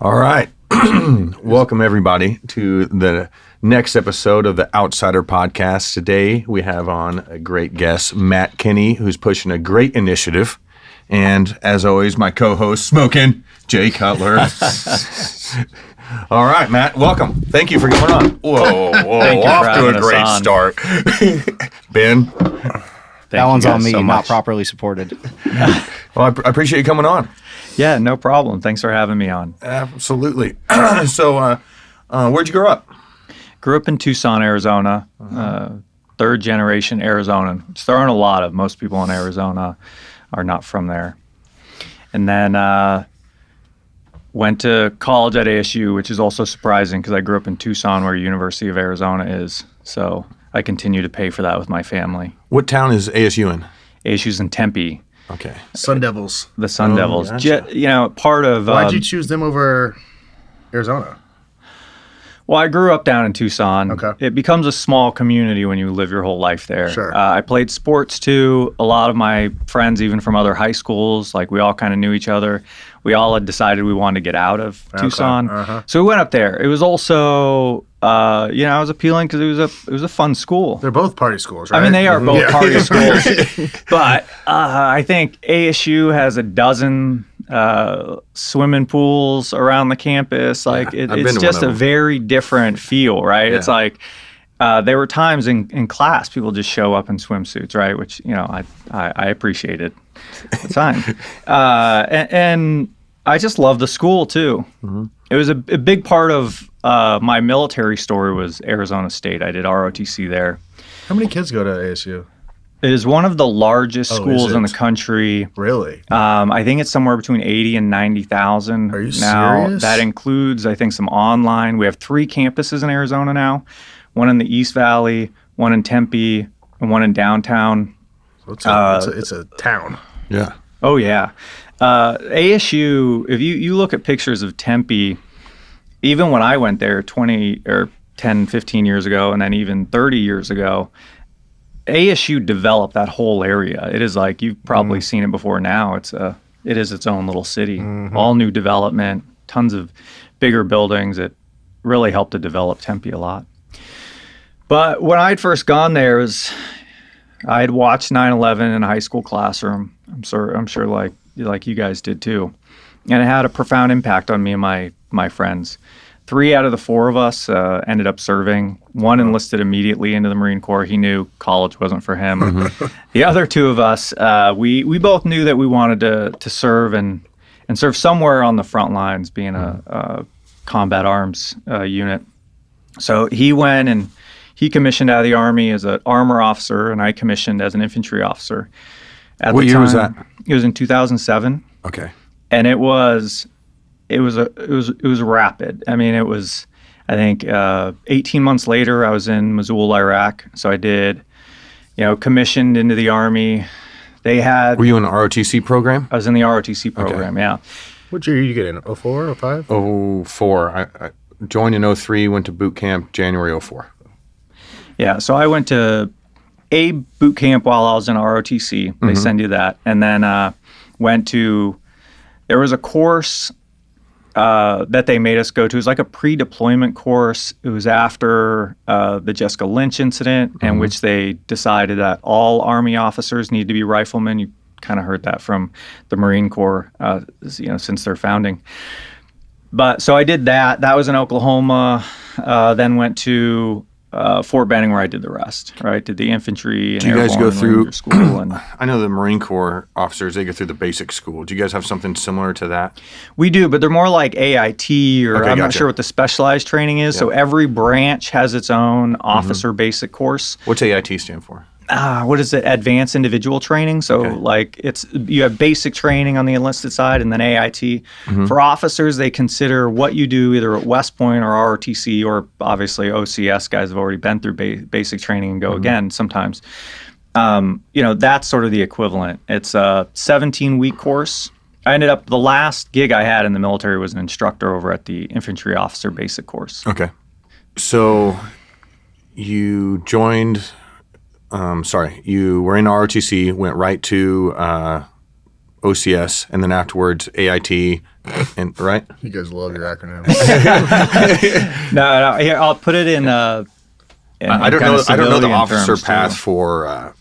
All right. Welcome, everybody, to the next episode of the Outsider Podcast. Today, we have on a great guest, Matt Kenney, who's pushing a great initiative. And as always, my co-host, Smokin', Jay Cutler. All right, Matt, welcome. Thank you for coming on. Whoa, off to a great start. Ben? That one's on me, not properly supported. Well, I appreciate you coming on. Yeah, no problem. Thanks for having me on. Absolutely. So, where'd you grow up? Grew up in Tucson, Arizona. Third generation Arizonan, which there aren't a lot of. Most people in Arizona are not from there. And then went to college at ASU, which is also surprising because I grew up in Tucson, where University of Arizona is. So I continue to pay for that with my family. What town is ASU in? ASU's in Tempe. Okay. Sun Devils. The Sun Devils. Gotcha. Part of... Why'd you choose them over Arizona? Well, I grew up down in Tucson. Okay. It becomes a small community when you live your whole life there. Sure. I played sports too. A lot of my friends, even from other high schools, like we all kind of knew each other. We all had decided we wanted to get out of Tucson. Uh-huh. So we went up there. It was also, it was appealing because it was a fun school. They're both party schools, right? I mean, they are both party schools. But I think ASU has a dozen swimming pools around the campus. Like it's just a very different feel, right? Yeah. It's like there were times in class people just show up in swimsuits, right? Which I appreciated at the time, and I just love the school too. Mm-hmm. It was a big part of my military story was Arizona State. I did ROTC there. How many kids go to ASU? It is one of the largest schools in the country. Really? I think it's somewhere between 80 and 90,000. Are you now, serious? That includes, I think, some online. We have 3 campuses in Arizona now. One in the East Valley, one in Tempe, and one in downtown. So it's a town. Yeah. Oh, yeah. ASU, if you look at pictures of Tempe, even when I went there 10, 15 years ago, and then even 30 years ago, ASU developed that whole area. It is like you've probably seen it before now. It is its own little city. Mm-hmm. All new development, tons of bigger buildings. It really helped to develop Tempe a lot. But when I'd first gone there, I had watched 9/11 in a high school classroom. I'm sure like you guys did too, and it had a profound impact on me and my friends. 3 out of the 4 of us ended up serving. One enlisted immediately into the Marine Corps. He knew college wasn't for him. Mm-hmm. The other 2 of us, we both knew that we wanted to serve and serve somewhere on the front lines, being a combat arms unit. So he went and he commissioned out of the Army as an armor officer, and I commissioned as an infantry officer. What year was that? It was in 2007. Okay. And it was rapid. I mean, I think 18 months later, I was in Mosul, Iraq. So I did, commissioned into the Army. Were you in the ROTC program? I was in the ROTC program, okay. Yeah. What year did you get in? 04, 05? 04. I joined in 03, went to boot camp January 04. Yeah, so I went to a boot camp while I was in ROTC. They send you that. And then there was a course that they made us go to. It was like a pre-deployment course. It was after the Jessica Lynch incident, in which they decided that all Army officers need to be riflemen. You kind of heard that from the Marine Corps, since their founding. But so I did that. That was in Oklahoma. Then went to Fort Benning, where I did the rest. Right, did the infantry. And do you guys go through school? And I know the Marine Corps officers, they go through the basic school. Do you guys have something similar to that? We do, but they're more like AIT, or I'm not sure what the specialized training is. Yeah. So every branch has its own officer basic course. What's AIT stand for? What is it? Advanced individual training. So you have basic training on the enlisted side, and then AIT. For officers, they consider what you do either at West Point or ROTC, or obviously OCS guys have already been through basic training and go again sometimes. That's sort of the equivalent. It's a 17-week course. The last gig I had in the military was an instructor over at the infantry officer basic course. Okay. So you joined... you were in ROTC, went right to OCS, and then afterwards AIT, and right? You guys love your acronyms. No, here I'll put it in. I don't know. I don't know the officer path for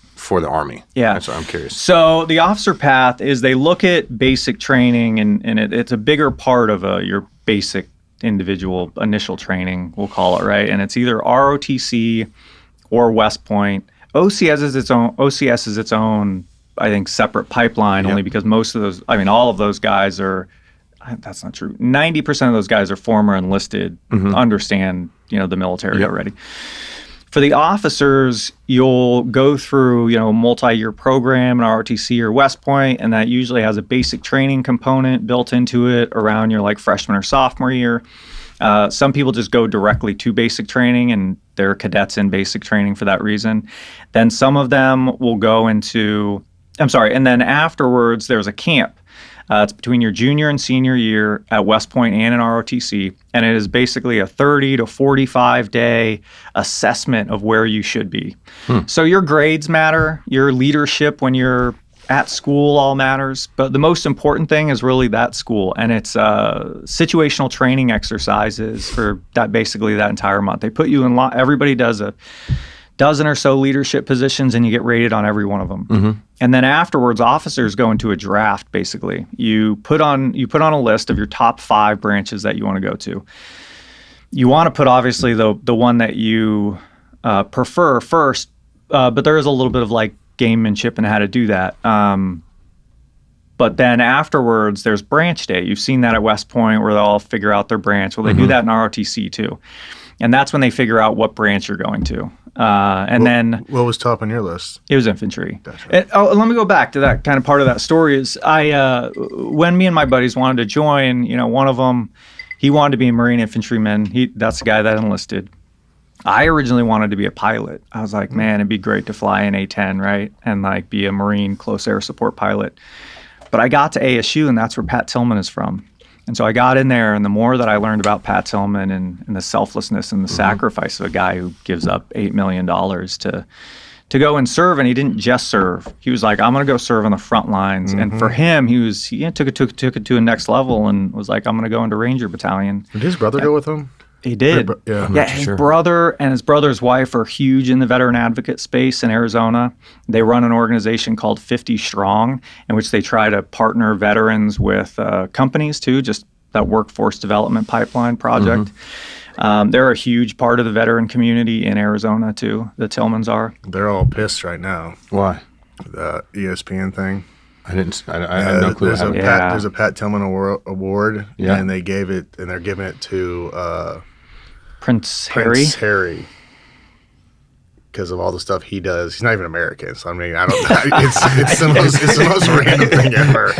the Army. Yeah, that's what I'm curious. So the officer path is they look at basic training, and it's a bigger part of your basic individual initial training, we'll call it, right? And it's either ROTC or West Point. OCS is its own, I think, separate pipeline, only because most of those, all of those guys are. That's not true. 90% of those guys are former enlisted, understand, the military already. For the officers, you'll go through, a multi-year program, an ROTC or West Point, and that usually has a basic training component built into it around your freshman or sophomore year. Some people just go directly to basic training, and they're cadets in basic training for that reason. Then some of them will go into, and then afterwards there's a camp. It's between your junior and senior year at West Point and in ROTC, and it is basically a 30 to 45-day assessment of where you should be. So your grades matter, your leadership when you're at school all matters, but the most important thing is really that school, and it's situational training exercises for that entire month. They put you in everybody does a dozen or so leadership positions, and you get rated on every one of them. And then afterwards, officers go into a draft. Basically, you put on a list of your top 5 branches that you want to go to. You want to put obviously the one that you prefer first, but there is a little bit of gamemanship in how to do that. But then afterwards, there's branch day. You've seen that at West Point where they'll all figure out their branch. Well, they do that in ROTC too. And that's when they figure out what branch you're going to. Then what was top on your list? It was infantry. Gotcha. Let me go back to that kind of part of that story. Is when me and my buddies wanted to join, one of them, he wanted to be a Marine infantryman. That's the guy that enlisted. I originally wanted to be a pilot. I was like, man, it'd be great to fly an A-10, right? And be a Marine close air support pilot. But I got to ASU, and that's where Pat Tillman is from. And so I got in there, and the more that I learned about Pat Tillman and the selflessness and the sacrifice of a guy who gives up $8 million to go and serve, and he didn't just serve. He was like, I'm going to go serve on the front lines. And for him, he took it to a next level and was like, I'm going to go into Ranger Battalion. Did his brother go with him? He did. His brother and his brother's wife are huge in the veteran advocate space in Arizona. They run an organization called 50 Strong, in which they try to partner veterans with companies too, just that workforce development pipeline project. They're a huge part of the veteran community in Arizona too, the Tillmans are. They're all pissed right now. Why? The ESPN thing. I have no clue. There's a Pat Tillman award, and they gave it, and they're giving it to Prince Harry, because of all the stuff he does. He's not even American, so I don't know. It's the most random thing ever.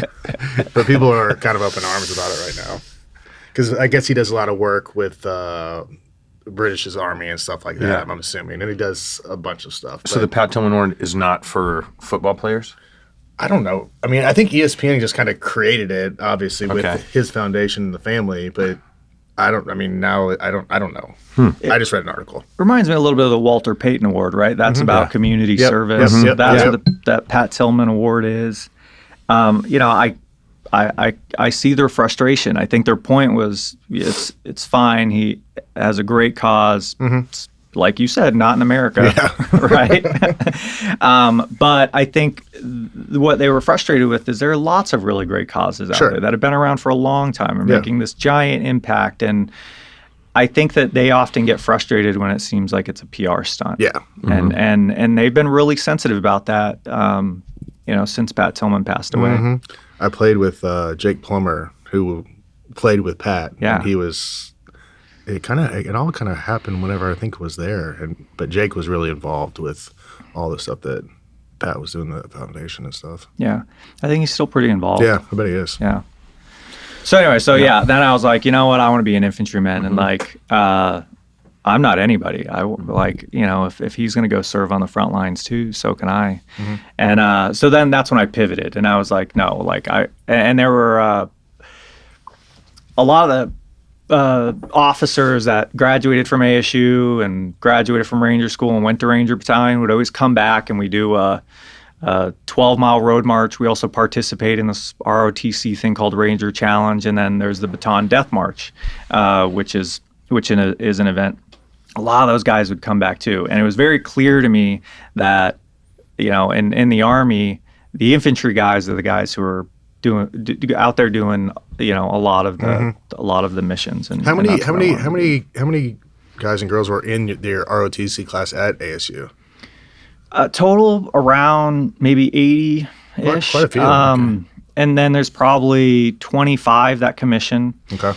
But people are kind of up in arms about it right now, because I guess he does a lot of work with British Army and stuff like that. I'm assuming, and he does a bunch of stuff. So the Pat Tillman award is not for football players? I don't know. I think ESPN just kind of created it, obviously, with his foundation and the family, but I don't know. I just read an article. Reminds me a little bit of the Walter Payton Award, right? That's about community service. That's what that Pat Tillman Award is. I see their frustration. I think their point was it's fine. He has a great cause. It's, like you said, not in America, right? But I think what they were frustrated with is there are lots of really great causes out there that have been around for a long time and making this giant impact. And I think that they often get frustrated when it seems like it's a PR stunt. Yeah. And they've been really sensitive about that, since Pat Tillman passed away. I played with Jake Plummer, who played with Pat. Yeah. And he was... It all kind of happened whenever I think it was there, but Jake was really involved with all the stuff that Pat was doing, the foundation and stuff. Yeah, I think he's still pretty involved. Yeah, I bet he is. Yeah. So anyway, then I was like, you know what, I want to be an infantryman, and I'm not anybody. If he's going to go serve on the front lines too, so can I. And so then that's when I pivoted, and I was like, no, and there were a lot of the officers that graduated from ASU and graduated from Ranger School and went to Ranger Battalion would always come back, and we do a 12-mile road march. We also participate in this ROTC thing called Ranger Challenge, and then there's the Baton Death March, which is an event. A lot of those guys would come back too, and it was very clear to me that, you know, in the Army, the infantry guys are the guys who are out there doing, you know, a lot of the missions. And how many guys and girls were in their ROTC class at ASU? Total around maybe 80-ish. Quite a few. Okay. And then there's probably 25 that commission. Okay.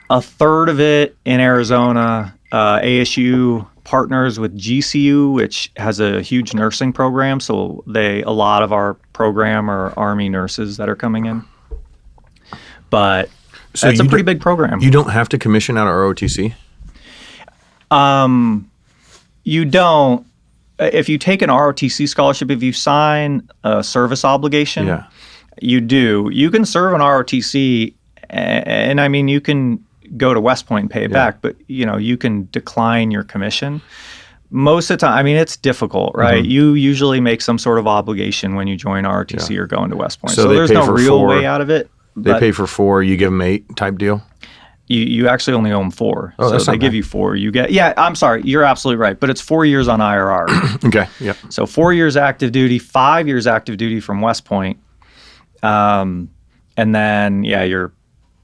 A third of it in Arizona. ASU partners with GCU, which has a huge nursing program. So a lot of our program are Army nurses that are coming in. But so it's a pretty big program. You don't have to commission out of ROTC? You don't. If you take an ROTC scholarship, if you sign a service obligation, you do. You can serve an ROTC, and I mean, you can go to West Point and pay it back, but you know, you can decline your commission. Most of the time, I mean, it's difficult, right? Mm-hmm. You usually make some sort of obligation when you join ROTC or go into West Point. So there's no real way out of it. They pay for 4, you give them 8 type deal? You actually only owe them 4. Oh, so they give you 4. You get, I'm sorry, you're absolutely right. But it's 4 years on IRR. Okay, yeah. So 4 years active duty, 5 years active duty from West Point. And then, your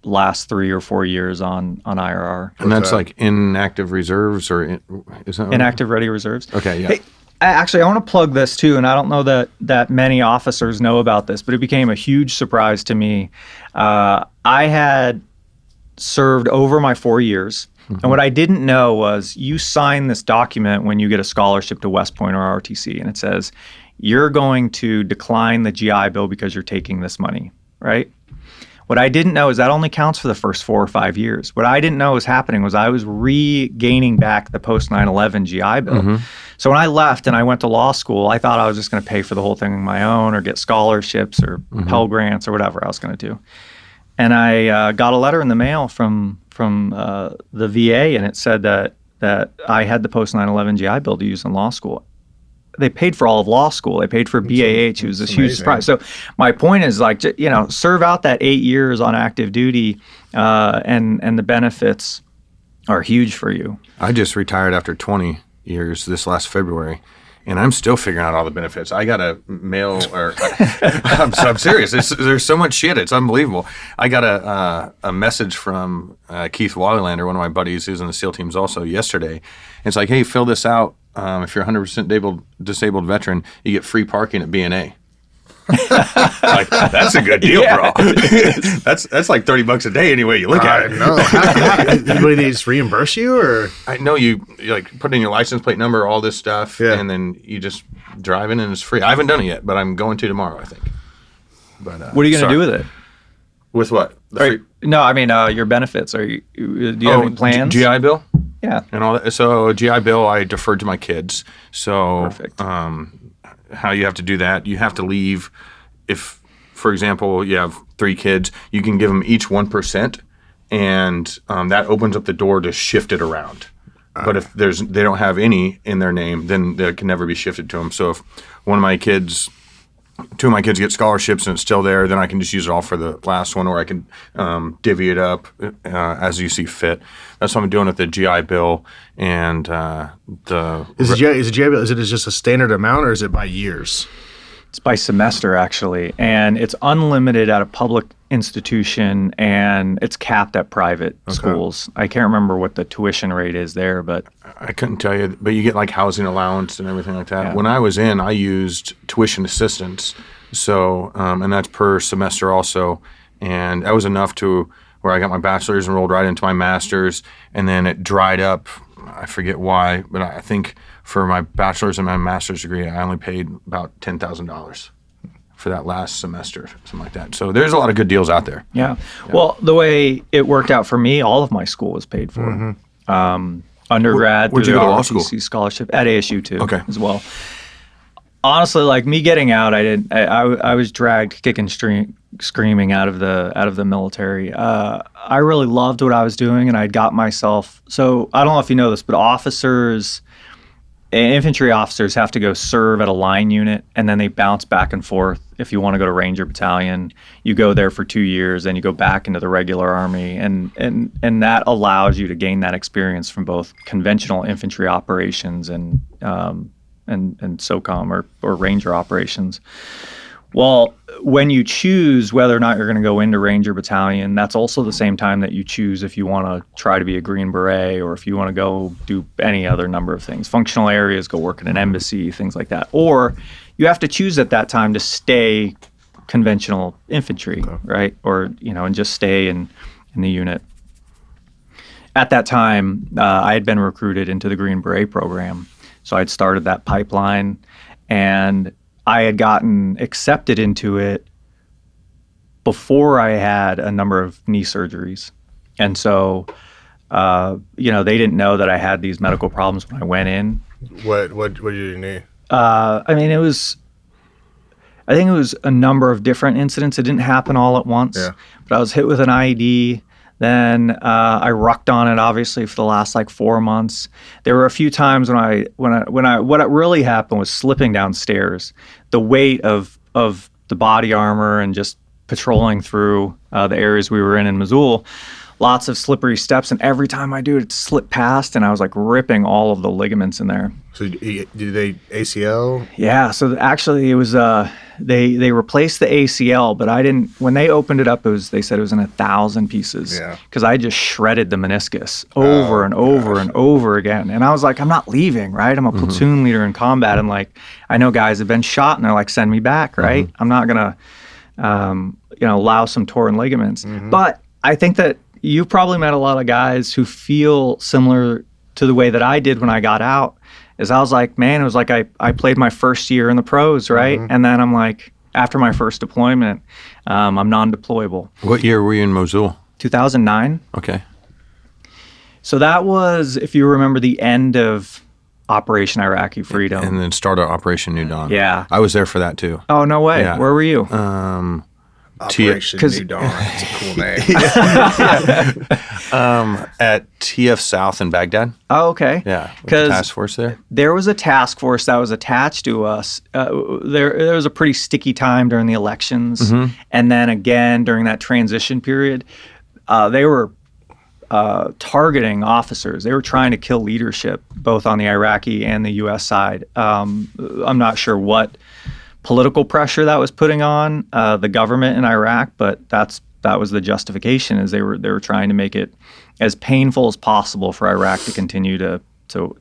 last 3 or 4 years on IRR. And that's like inactive reserves or is that inactive ready reserves? Okay, yeah. Hey, actually, I want to plug this too, and I don't know that many officers know about this, but it became a huge surprise to me. I had served over my 4 years, and what I didn't know was you sign this document when you get a scholarship to West Point or ROTC, and it says you're going to decline the GI Bill because you're taking this money, right? What I didn't know is that only counts for the first 4 or 5 years. What I didn't know was happening was I was regaining back the post 9/11 GI Bill. Mm-hmm. So when I left and I went to law school, I thought I was just going to pay for the whole thing on my own or get scholarships or Pell Grants or whatever I was going to do. And I got a letter in the mail from the VA, and it said that I had the post 9/11 GI Bill to use in law school. They paid for all of law school. They paid for BAH. It was this huge surprise. So my point is, like, you know, serve out that 8 years on active duty, and the benefits are huge for you. I just retired after 20 years this last February, and I'm still figuring out all the benefits. I got a mail, I'm serious. There's so much shit. It's unbelievable. I got a message from Keith Wallylander, one of my buddies who's in the SEAL teams also, yesterday. It's like, hey, fill this out. If you're 100% disabled veteran, you get free parking at B&A. Like, that's a good deal, bro. That's like $30 a day anyway you look at it. No, anybody they just reimburse you, or I know you like put in your license plate number, all this stuff, and then you just drive in and it's free. I haven't done it yet, but I'm going to tomorrow, I think. But what are you going to do with it? With what? No, I mean your benefits. Do you have any plans? GI Bill. Yeah, and all that. So GI Bill, I deferred to my kids. So perfect. How you have to do that? You have to leave. If, for example, you have 3 kids, you can give them each 1%, and that opens up the door to shift it around. But if they don't have any in their name, then they can never be shifted to them. So if 2 of my kids get scholarships and it's still there, then I can just use it all for the last one, or I can divvy it up as you see fit. That's what I'm doing with the GI Bill and Is it GI Bill? Is it just a standard amount, or is it by years? It's by semester, actually, and it's unlimited at a public institution, and it's capped at private schools. I can't remember what the tuition rate is there, but I couldn't tell you. But you get like housing allowance and everything like that. Yeah. When I was in, I used tuition assistance, so and that's per semester also, and that was enough to where I got my bachelor's and rolled right into my master's, and then it dried up. I forget why, but I think for my bachelor's and my master's degree, I only paid about $10,000 for that last semester, something like that. So there's a lot of good deals out there. Yeah. Well, the way it worked out for me, all of my school was paid for. Mm-hmm. Undergrad, where'd you go to law school? Scholarship at ASU too, as well. Honestly, like me getting out, I was dragged kicking, screaming out of the military. I really loved what I was doing, and I'd got myself. So I don't know if you know this, but officers infantry officers have to go serve at a line unit, and then they bounce back and forth. If you want to go to Ranger Battalion, you go there for 2 years, then you go back into the regular Army, and that allows you to gain that experience from both conventional infantry operations and SOCOM or Ranger operations. Well, when you choose whether or not you're going to go into Ranger Battalion, that's also the same time that you choose if you want to try to be a Green Beret, or if you want to go do any other number of things. Functional areas, go work in an embassy, things like that. Or you have to choose at that time to stay conventional infantry, right? Or, and just stay in the unit. At that time, I had been recruited into the Green Beret program. So I'd started that pipeline, and I had gotten accepted into it before I had a number of knee surgeries. And so, they didn't know that I had these medical problems when I went in. What did you need? I think it was a number of different incidents. It didn't happen all at once, but I was hit with an IED. Then I rucked on it, obviously, for the last 4 months. There were a few times what really happened was slipping downstairs. The weight of the body armor and just patrolling through the areas we were in Missoula, lots of slippery steps, and every time I do it slipped past, and I was ripping all of the ligaments in there. So did they ACL? Yeah. So actually, it was they replaced the ACL, but I didn't. When they opened it up, they said it was in 1,000 pieces. Yeah. Because I just shredded the meniscus over and over and over again, and I was like, I'm not leaving, right? I'm a platoon leader in combat, and I know guys have been shot, and they're like, send me back, right? I'm not gonna, allow some torn ligaments. But I think that you've probably met a lot of guys who feel similar to the way that I did when I got out. Is I was like, man, it was like I played my first year in the pros, right? And then I'm like, after my first deployment, I'm non-deployable. What year were you in Mosul? 2009. Okay. So that was, if you remember, the end of Operation Iraqi Freedom. And then started Operation New Dawn. Yeah. I was there for that too. Oh, no way. Yeah. Where were you? Operation New Dawn. It's a cool name. At TF South in Baghdad. Oh, okay. Yeah. Because the task force there. There was a task force that was attached to us. There was a pretty sticky time during the elections, and then again during that transition period, they were targeting officers. They were trying to kill leadership, both on the Iraqi and the U.S. side. I'm not sure what political pressure that was putting on the government in Iraq, but that was the justification, is they were trying to make it as painful as possible for Iraq to continue to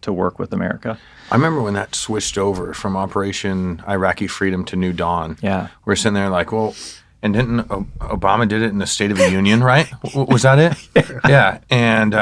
work with America. I remember when that switched over from Operation Iraqi Freedom to New Dawn. Yeah. We're sitting there like, well, and didn't Obama did it in the State of the Union, right? Was that it? Yeah. And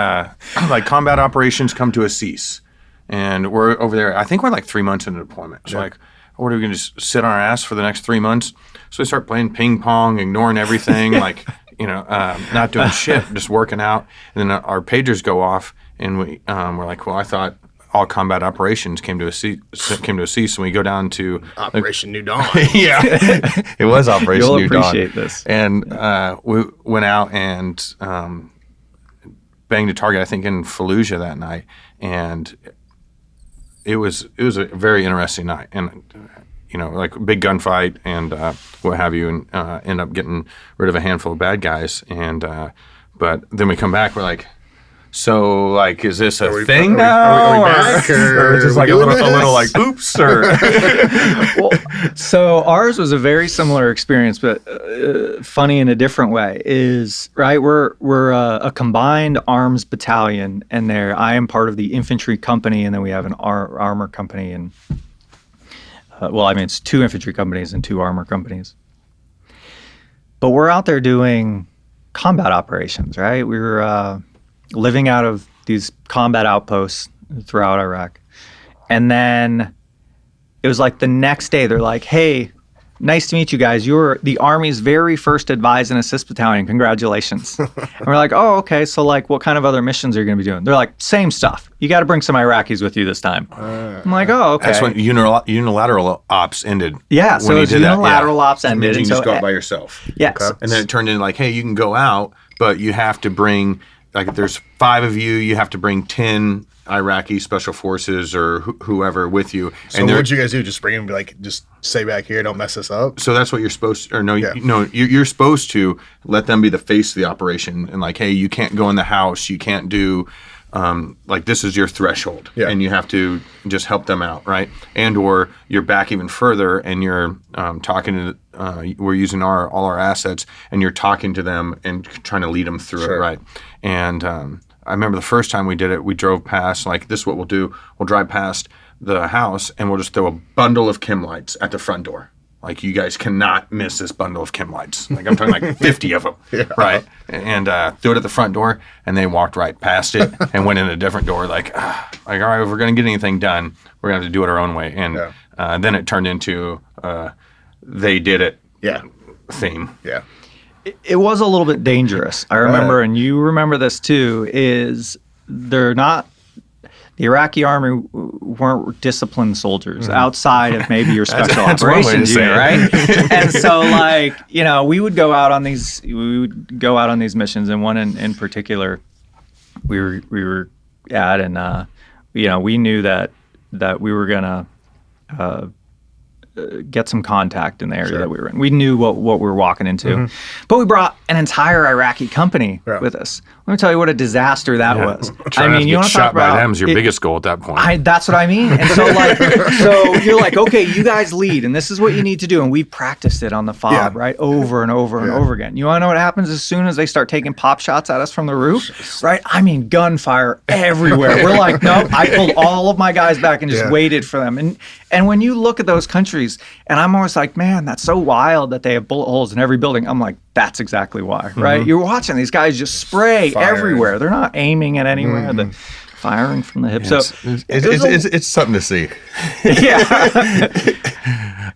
combat operations come to a cease. And we're over there, I think we're 3 months into deployment. So what are we going to just sit on our ass for the next 3 months? So we start playing ping pong, ignoring everything, not doing shit, just working out. And then our pagers go off, and we're like, well, I thought all combat operations came to a cease, and we go down to Operation New Dawn. Yeah, it was Operation New Dawn. You'll appreciate this. And we went out and banged a target, I think, in Fallujah that night, and it was a very interesting night, and big gunfight and what have you, and end up getting rid of a handful of bad guys, and but then we come back, we're like, so is this a thing now? Are we back, or just a little oops, or well, so ours was a very similar experience, but funny in a different way. Is right. We're a combined arms battalion, and I am part of the infantry company, and then we have an armor company, and it's 2 infantry companies and 2 armor companies. But we're out there doing combat operations, right? We were living out of these combat outposts throughout Iraq. And then it was the next day, they're like, hey, nice to meet you guys. You're the Army's very first advise and assist battalion. Congratulations. And we're like, oh, okay. So what kind of other missions are you going to be doing? They're like, same stuff. You got to bring some Iraqis with you this time. I'm like, oh, okay. That's when unilateral ops ended. Yeah. So unilateral ops ended. You can just go out by yourself. Yes. Okay. And then it turned into hey, you can go out, but you have to bring, if there's 5 of you, you have to bring 10 Iraqi special forces or whoever with you. So what would you guys do? Just bring them and be like, just stay back here, don't mess us up? So that's what you're supposed to, or no, you're supposed to let them be the face of the operation and like, hey, you can't go in the house, you can't do, like this is your threshold, and you have to just help them out, right? And or you're back even further and you're talking to, we're using all our assets and you're talking to them and trying to lead them through it, right? And I remember the first time we did it, we drove past, like this is what we'll do, we'll drive past the house and we'll just throw a bundle of chem lights at the front door. Like, you guys cannot miss this bundle of chem lights. Like, I'm talking like 50 of them, right? And threw it at the front door, and they walked right past it and went in a different door. Like, all right, if we're going to get anything done, we're going to have to do it our own way. And then it turned into they did it theme. Yeah. It was a little bit dangerous. I remember, and you remember this too, is they're not, the Iraqi army weren't disciplined soldiers outside of maybe your special operations unit, right? And so, like, you know, we would go out on these missions, and one in particular, we were at, and you know, we knew that we were gonna get some contact in the area that we were in. We knew what we were walking into, but we brought an entire Iraqi company with us. Let me tell you what a disaster that was. I mean, you want to talk about by them is your biggest goal at that point. That's what I mean. And so, like, so you're like, okay, you guys lead, and this is what you need to do. And we've practiced it on the FOB, right, over and over and over again. You want to know what happens as soon as they start taking pop shots at us from the roof, right? I mean, gunfire everywhere. We're like, no, I pulled all of my guys back and just waited for them. And when you look at those countries, and I'm always like, man, that's so wild that they have bullet holes in every building. I'm like, that's exactly why, right? You're watching these guys just spray everywhere. They're not aiming at anywhere. They're firing from the hip. So it's something to see. Yeah.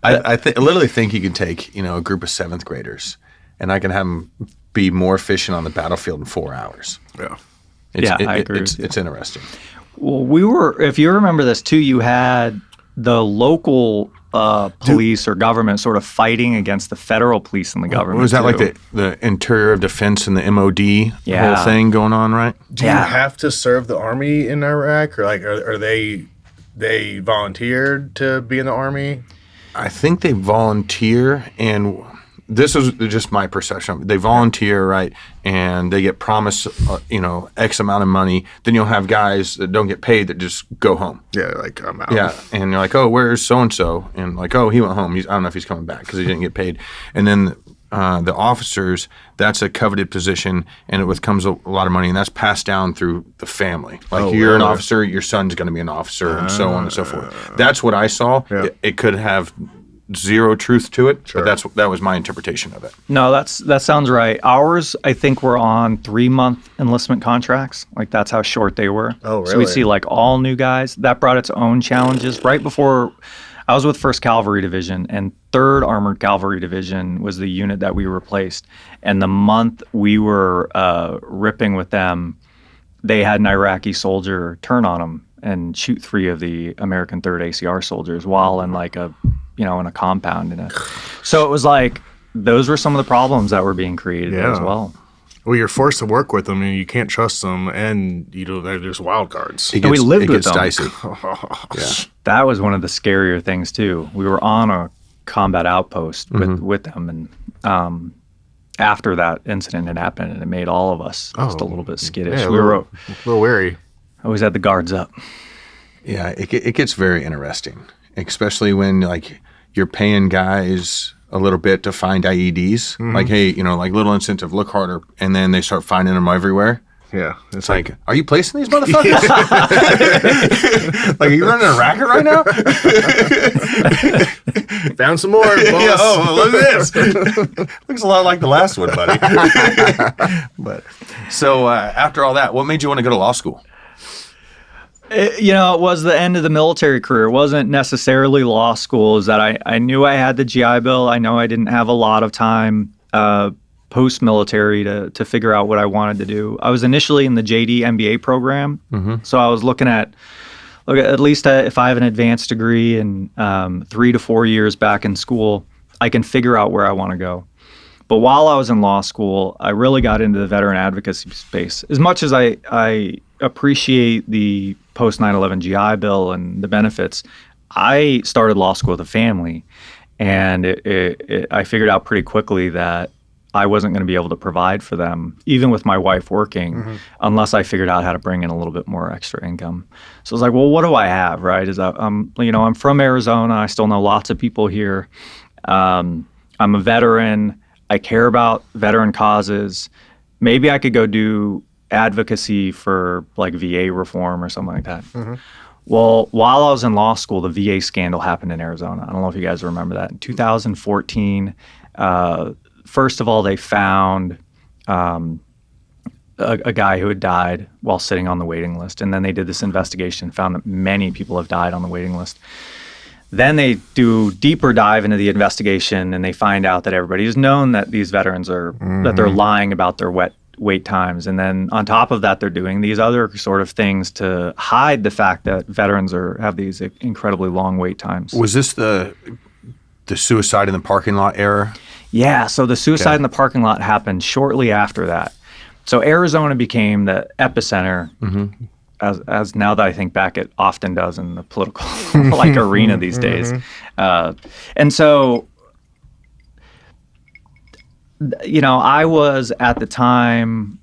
I literally think you can take, you know, a group of 7th graders and I can have them be more efficient on the battlefield in 4 hours. Yeah. I agree. It's interesting. Well, if you remember this too, you had the local police or government sort of fighting against the federal police and the government. Was that like the Interior of Defense and the MOD whole thing going on, right? Do you have to serve the army in Iraq, or like are they volunteered to be in the army? I think they volunteer, and this is just my perception. They volunteer, right, and they get promised, you know, X amount of money. Then you'll have guys that don't get paid that just go home. Yeah, like I'm out. Yeah, and you're like, oh, where's so-and-so? And like, oh, he went home. I don't know if he's coming back because he didn't get paid. And then the officers, that's a coveted position, and it comes a lot of money, and that's passed down through the family. Like, you're an officer, your son's going to be an officer, and so on and so forth. That's what I saw. Yeah. It could have zero truth to it, but that was my interpretation of it. No, that sounds right. Ours, I think, were on 3-month enlistment contracts. Like, that's how short they were. Oh, really? So we'd see like all new guys. That brought its own challenges. Right before, I was with 1st Cavalry Division, and 3rd Armored Cavalry Division was the unit that we replaced. And the month we were ripping with them, they had an Iraqi soldier turn on them and shoot 3 of the American 3rd ACR soldiers while in like in a compound. So it was like, those were some of the problems that were being created as well. Well, you're forced to work with them, and you can't trust them, and there's wild cards. We lived with them. Dicey. That was one of the scarier things too. We were on a combat outpost with them, and after that incident had happened, and it made all of us just a little bit skittish. Yeah, we were a little wary. Always had the guards up. Yeah, it gets very interesting, especially when like you're paying guys a little bit to find IEDs. Like, hey, you know, like little incentive, look harder, and then they start finding them everywhere. Yeah, it's like, are you placing these motherfuckers? Like, are you running a racket right now? Found some more, boss. Yeah, look at this. Looks a lot like the last one, buddy. But so after all that, what made you want to go to law school? It was the end of the military career. It wasn't necessarily law school. Is that I knew I had the GI Bill. I know I didn't have a lot of time post-military to figure out what I wanted to do. I was initially in the JD MBA program. So I was looking at least if I have an advanced degree and 3 to 4 years back in school, I can figure out where I want to go. But while I was in law school, I really got into the veteran advocacy space. As much as I appreciate the post 9/11 GI Bill and the benefits, I started law school with a family, and I figured out pretty quickly that I wasn't going to be able to provide for them, even with my wife working, unless I figured out how to bring in a little bit more extra income. So I was like, well, what do I have, right? I'm from Arizona. I still know lots of people here. I'm a veteran. I care about veteran causes. Maybe I could go do advocacy for like VA reform or something like that. Well, while I was in law school, the VA scandal happened in Arizona. I don't know if you guys remember that. In 2014, first of all, they found a guy who had died while sitting on the waiting list. And then they did this investigation, found that many people have died on the waiting list. Then they do deeper dive into the investigation, and they find out that everybody's known that these veterans are, that they're lying about their wait times. And then on top of that, they're doing these other sort of things to hide the fact that veterans have these incredibly long wait times. Was this the suicide in the parking lot era? Yeah, so the suicide in the parking lot happened shortly after that. So Arizona became the epicenter, as now that I think back, it often does in the political like arena these days. And so, I was at the time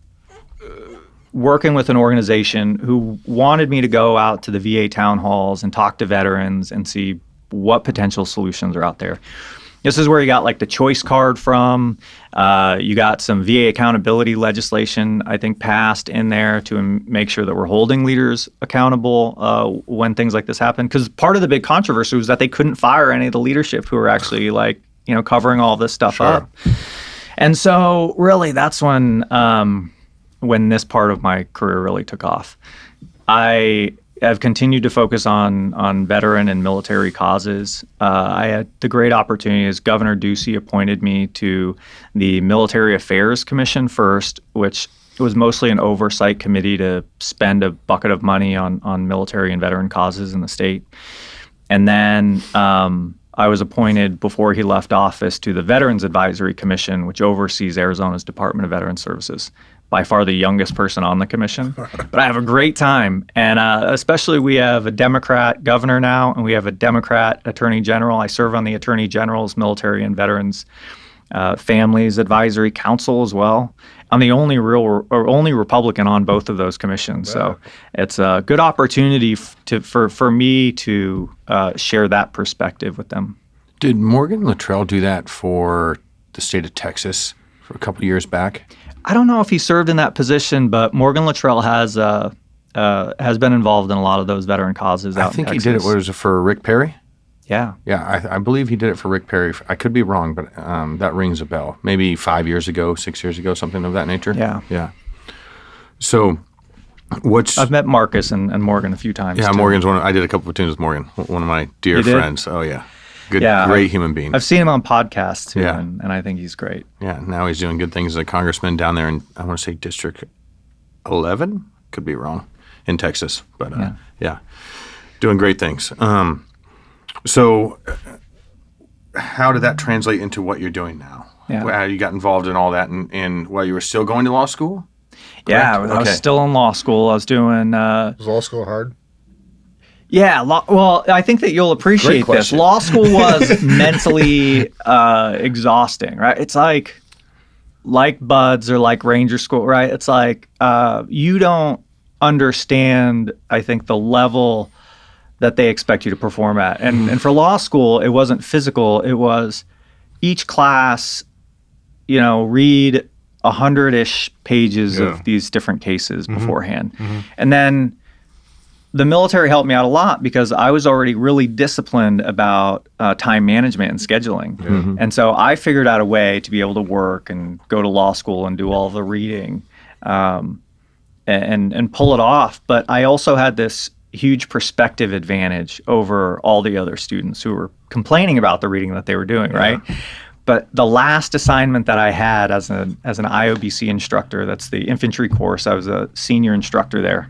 working with an organization who wanted me to go out to the VA town halls and talk to veterans and see what potential solutions are out there. This is where you got like the choice card from. You got some VA accountability legislation, I think, passed in there to make sure that we're holding leaders accountable when things like this happen. Because part of the big controversy was that they couldn't fire any of the leadership who were actually covering all this stuff up. And so really that's when this part of my career really took off. I have continued to focus on veteran and military causes. I had the great opportunity as Governor Ducey appointed me to the Military Affairs Commission first, which was mostly an oversight committee to spend a bucket of money on military and veteran causes in the state. And then I was appointed before he left office to the Veterans Advisory Commission, which oversees Arizona's Department of Veteran Services. By far the youngest person on the commission, but I have a great time. And especially we have a Democrat governor now, and we have a Democrat attorney general. I serve on the Attorney General's Military and Veterans Families Advisory Council as well. I'm the only only Republican on both of those commissions. Wow. So it's a good opportunity for me to share that perspective with them. Did Morgan Luttrell do that for the state of Texas for a couple of years back? I don't know if he served in that position, but Morgan Luttrell has been involved in a lot of those veteran causes out in Texas. I think he did it. Was it for Rick Perry? Yeah. Yeah, I believe he did it for Rick Perry. I could be wrong, but that rings a bell. Maybe 5 years ago, 6 years ago, something of that nature. Yeah. Yeah. So I've met Marcus and Morgan a few times. Yeah, too. Morgan's I did a couple of platoons with Morgan, one of my dear friends. Oh, yeah. Great human being. I've seen him on podcasts too, and I think he's great. Yeah, now he's doing good things as a congressman down there in, I want to say, District 11? Could be wrong, in Texas. But yeah, doing great things. So how did that translate into what you're doing now? Yeah. How you got involved in all that and while you were still going to law school? Yeah, I was still in law school. I was doing... Was law school hard? Yeah, well, I think that you'll appreciate this. Law school was mentally exhausting, right? It's like BUD/S or like Ranger School, right? It's like you don't understand, I think, the level that they expect you to perform at. And for law school, it wasn't physical. It was each class, read 100-ish pages of these different cases beforehand. And then the military helped me out a lot because I was already really disciplined about time management and scheduling. And so I figured out a way to be able to work and go to law school and do all the reading and pull it off. But I also had this huge perspective advantage over all the other students who were complaining about the reading that they were doing, right? But the last assignment that I had as an IOBC instructor, that's the infantry course, I was a senior instructor there,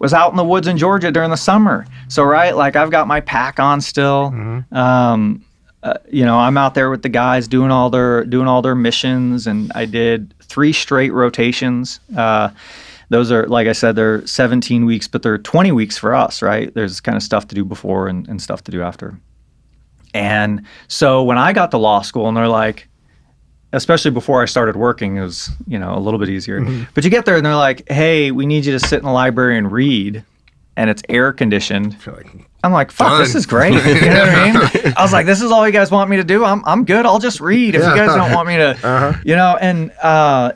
was out in the woods in Georgia during the summer. So, right, like I've got my pack on still. I'm out there with the guys doing all their missions, and I did 3 straight rotations. those are, like I said, they're 17 weeks, but they're 20 weeks for us, right? There's kind of stuff to do before and stuff to do after. And so when I got to law school, and they're like, especially before I started working, it was, a little bit easier. But you get there and they're like, hey, we need you to sit in the library and read, and it's air conditioned. I'm like, fuck, this is great. You know what I mean? I was like, this is all you guys want me to do? I'm good. I'll just read if you guys don't want me to, and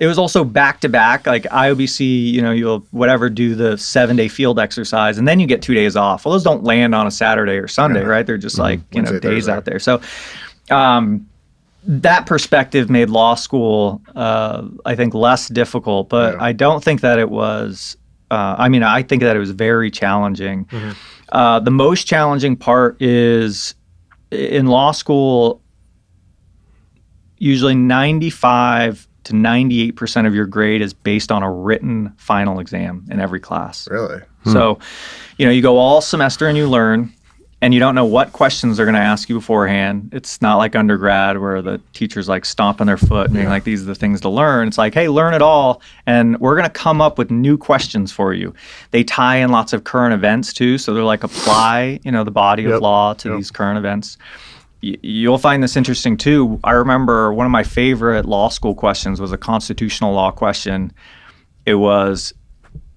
it was also back to back, like IOBC, you'll whatever, do the 7-day field exercise, and then you get 2 days off. Well, those don't land on a Saturday or Sunday, right? They're just like, Wednesday, days Thursday out there. So, that perspective made law school, I think, less difficult, but I don't think that it was, I think that it was very challenging. The most challenging part is in law school, usually 95 to 98% of your grade is based on a written final exam in every class. Really? So, you go all semester and you learn, and you don't know what questions they're going to ask you beforehand. It's not like undergrad where the teacher's like stomping their foot and being like, these are the things to learn. It's like, hey, learn it all, and we're going to come up with new questions for you. They tie in lots of current events too, so they're like, apply, the body of law to these current events. You'll find this interesting too. I remember one of my favorite law school questions was a constitutional law question. It was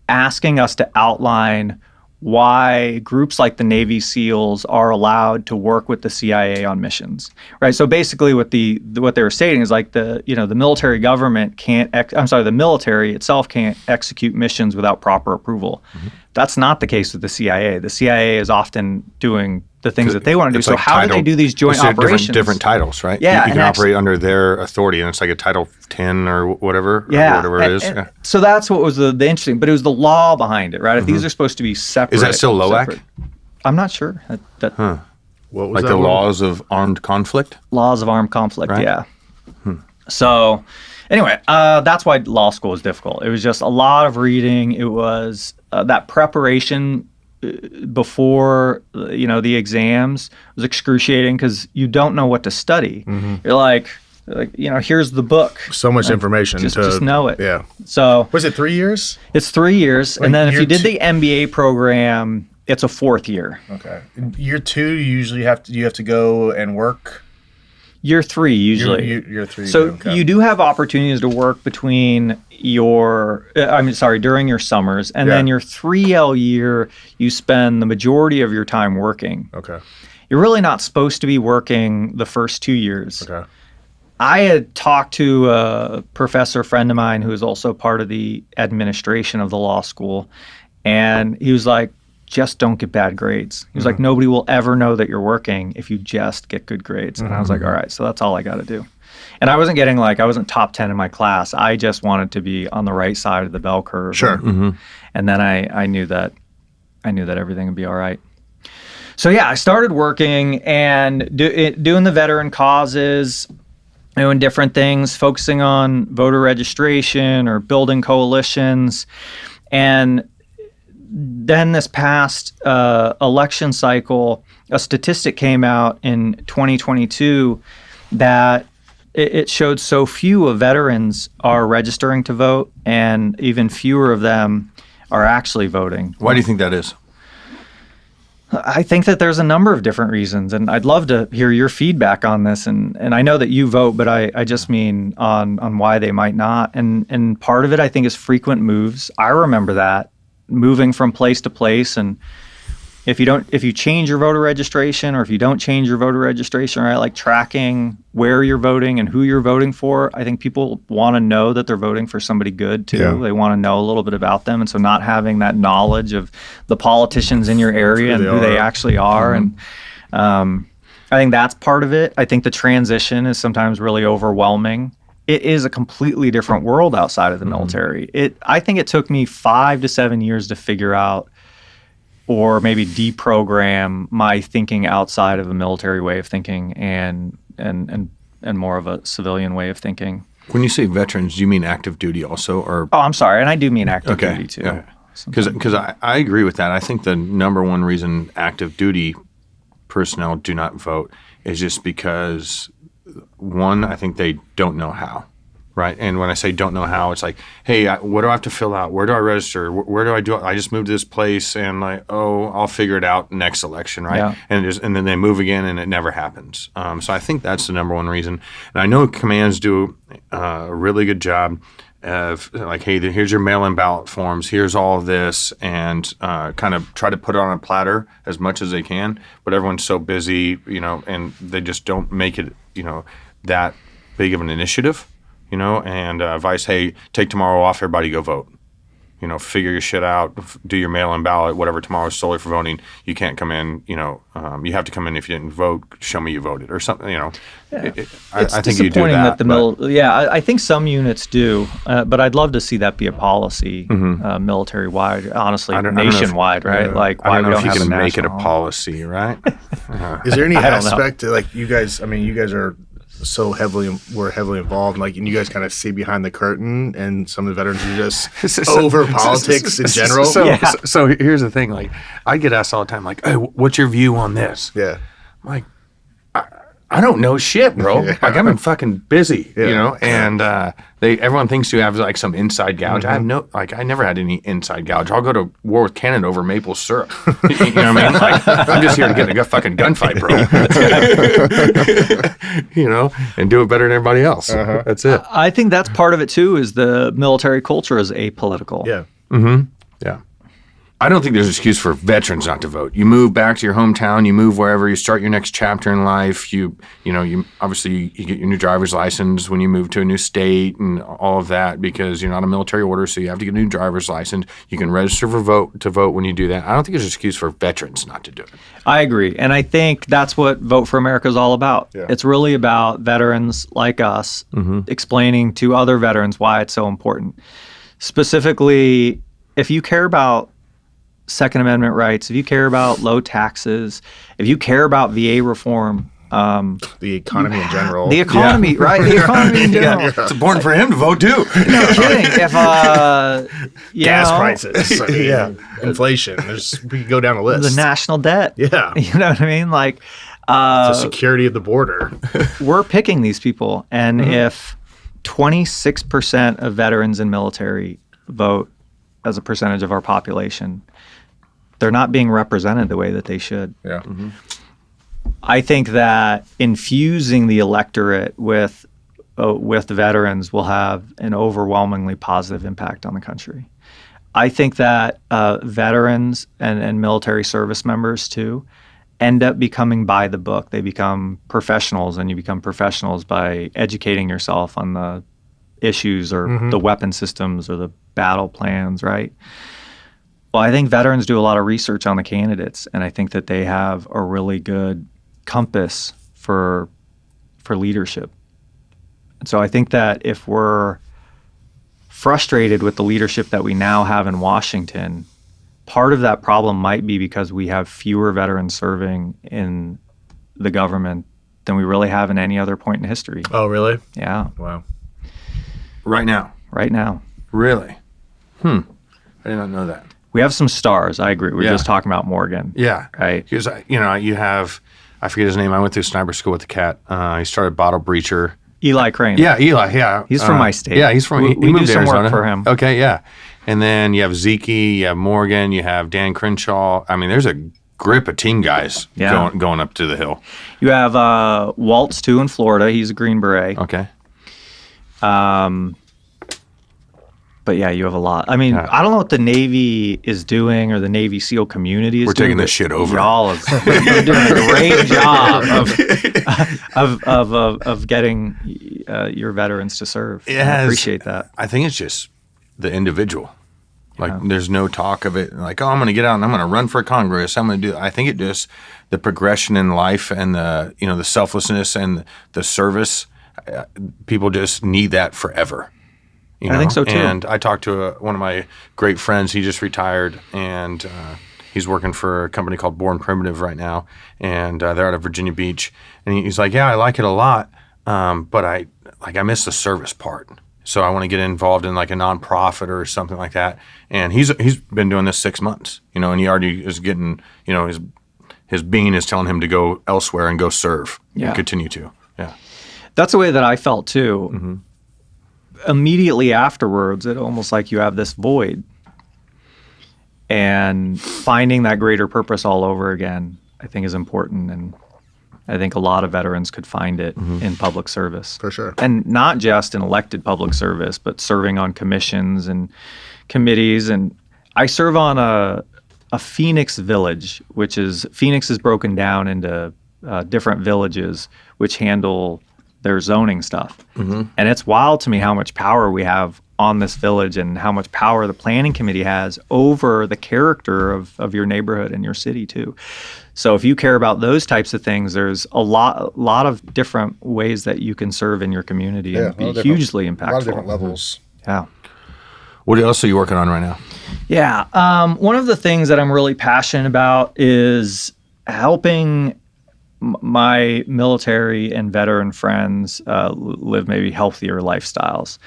asking us to outline why groups like the Navy SEALs are allowed to work with the CIA on missions, right? So basically, what they were stating is like the military government the military itself can't execute missions without proper approval. That's not the case with the CIA. The CIA is often doing the things that they want to do. So like how do they do these joint operations? Different titles, right? Yeah, you can operate under their authority, and it's like a Title 10 or whatever, whatever it is. So that's what was the interesting, but it was the law behind it, right? If these are supposed to be separate. Is that still LOAC? I'm not sure. What was like that the laws of armed conflict? Laws of armed conflict, right? Yeah. So anyway, that's why law school was difficult. It was just a lot of reading. It was that preparation before the exams was excruciating because you don't know what to study. You're like here's the book. So much information. Just know it. Yeah. So was it 3 years? It's 3 years, and then if you did the MBA program, it's a 4th year. Okay. Year 2, you have to go and work. Year 3 usually. Year 3. So you do have opportunities to work between during your summers, and then your 3L year, you spend the majority of your time working. Okay. You're really not supposed to be working the first 2 years. Okay. I had talked to a professor friend of mine who is also part of the administration of the law school, and he was like, just don't get bad grades. He was like, nobody will ever know that you're working if you just get good grades. And I was like, all right, so that's all I got to do. And I wasn't top 10 in my class. I just wanted to be on the right side of the bell curve. Sure. And then I knew that everything would be all right. So yeah, I started working and doing the veteran causes, doing different things, focusing on voter registration or building coalitions. And then this past election cycle, a statistic came out in 2022 that it showed so few of veterans are registering to vote, and even fewer of them are actually voting. Why do you think that is? I think that there's a number of different reasons, and I'd love to hear your feedback on this. And I know that you vote, but I just mean on why they might not. And part of it, I think, is frequent moves. I remember that, moving from place to place, and if you change your voter registration, or if you don't change your voter registration, right, like tracking where you're voting and who you're voting for, I think people want to know that they're voting for somebody good too. Yeah. They want to know a little bit about them, and so not having that knowledge of the politicians in your area and who they actually are, and I think that's part of it. I think the transition is sometimes really overwhelming. It is a completely different world outside of the military. I think it took me 5 to 7 years to figure out, or maybe deprogram my thinking outside of a military way of thinking and more of a civilian way of thinking. When you say veterans, do you mean active duty also, or? Oh, I'm sorry, and I do mean active duty too. Because I agree with that. I think the number one reason active duty personnel do not vote is just because, one, I think they don't know how. right? And when I say don't know how, it's like, hey, what do I have to fill out? Where do I register? Where do I do it? I just moved to this place, and like, oh, I'll figure it out next election, right? Yeah. And then they move again, and it never happens. So I think that's the number one reason. And I know commands do a really good job of like, hey, here's your mail-in ballot forms, here's all of this, and kind of try to put it on a platter as much as they can. But everyone's so busy, and they just don't make it, that big of an initiative. And advice, hey, take tomorrow off, everybody go vote. Figure your shit out, do your mail-in ballot, whatever, tomorrow is solely for voting. You can't come in, you have to come in if you didn't vote, show me you voted or something, Yeah. I think you do that. I think some units do, but I'd love to see that be a policy, military-wide, honestly, nationwide, right? Like, why I don't know if you can have make it a policy, right? Is there any aspect, like you guys are we're heavily involved, and you guys kind of see behind the curtain, and some of the veterans are just over politics in general. So here's the thing, like, I get asked all the time, like, hey, what's your view on this? Yeah. I'm like, I don't know shit, bro. Yeah. Like, I've been fucking busy, Yeah. and everyone thinks you have like some inside gouge. I have I never had any inside gouge. I'll go to war with Canada over maple syrup. You know what I mean? Like, I'm just here to get in a fucking gunfight, bro. And do it better than everybody else. That's it. I think that's part of it too, is the military culture is apolitical. Yeah. Yeah. I don't think there's an excuse for veterans not to vote. You move back to your hometown, you move wherever, you start your next chapter in life. You obviously you get your new driver's license when you move to a new state and all of that, because you're not a military order, so you have to get a new driver's license. You can register to vote when you do that. I don't think there's an excuse for veterans not to do it. I agree, and I think that's what Vote for America is all about. Yeah. It's really about veterans like us explaining to other veterans why it's so important. Specifically, if you care about Second Amendment rights, if you care about low taxes, if you care about VA reform, the economy in general. The economy, right? The economy in general. It's important for him to vote too. No kidding. If gas prices, inflation, we could go down a list. The national debt. Yeah. You know what I mean? Like the security of the border. We're picking these people, and if 26% of veterans in military vote as a percentage of our population, they're not being represented the way that they should. Yeah. I think that infusing the electorate with veterans will have an overwhelmingly positive impact on the country. I think that veterans and military service members too end up becoming by the book. They become professionals, and you become professionals by educating yourself on the issues or the weapon systems or the battle plans, right? Well, I think veterans do a lot of research on the candidates, and I think that they have a really good compass for leadership. And so I think that if we're frustrated with the leadership that we now have in Washington, part of that problem might be because we have fewer veterans serving in the government than we really have in any other point in history. Oh, really? Yeah. Wow. Right now. Really? I did not know that. We have some stars. I agree. We're just talking about Morgan. Yeah. Right. Because, you have, I forget his name. I went through sniper school with the cat. He started bottle breacher. Eli Crane. Yeah, Eli. Yeah. He's from my state. Yeah, he's from. We moved do to some Arizona. work for him. Okay, yeah. And then you have Zeke, you have Morgan, you have Dan Crenshaw. I mean, there's a grip of team guys going up to the hill. You have Waltz too in Florida. He's a Green Beret. Okay. But yeah, you have a lot. I mean, I don't know what the Navy is doing or the Navy SEAL community is doing. We're taking this shit over. Y'all you're doing a great job of getting your veterans to serve. I appreciate that. I think it's just the individual. Like, there's no talk of it like, oh, I'm going to get out and I'm going to run for Congress. I'm going to do. I think it just the progression in life and the selflessness and the service. People just need that forever. I think so too. And I talked to one of my great friends. He just retired, and he's working for a company called Born Primitive right now, and they're out of Virginia Beach. And he's like, "Yeah, I like it a lot, but I miss the service part. So I want to get involved in like a nonprofit or something like that." And he's been doing this 6 months, and he already is getting, his being is telling him to go elsewhere and go serve and continue to. Yeah, that's the way that I felt too. immediately afterwards, it's almost like you have this void. And finding that greater purpose all over again, I think, is important. And I think a lot of veterans could find it in public service. For sure. And not just in elected public service, but serving on commissions and committees. And I serve on a Phoenix village, Phoenix is broken down into different villages which handle their zoning stuff. And it's wild to me how much power we have on this village and how much power the planning committee has over the character of your neighborhood and your city too. So if you care about those types of things, there's a lot of different ways that you can serve in your community and be hugely impactful. A lot of different levels. Yeah. What else are you working on right now? Yeah. One of the things that I'm really passionate about is helping my military and veteran friends live maybe healthier lifestyles.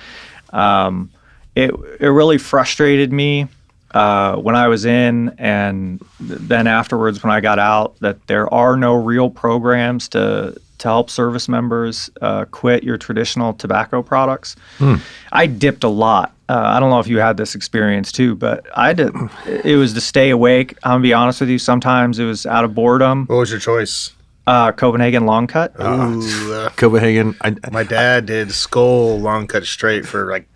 It really frustrated me when I was in, and then afterwards when I got out, that there are no real programs to help service members quit your traditional tobacco products. I dipped a lot. I don't know if you had this experience too, but I did. It was to stay awake. I'm gonna be honest with you. Sometimes it was out of boredom. What was your choice? Copenhagen long cut. Copenhagen. My dad did Skull long cut straight for like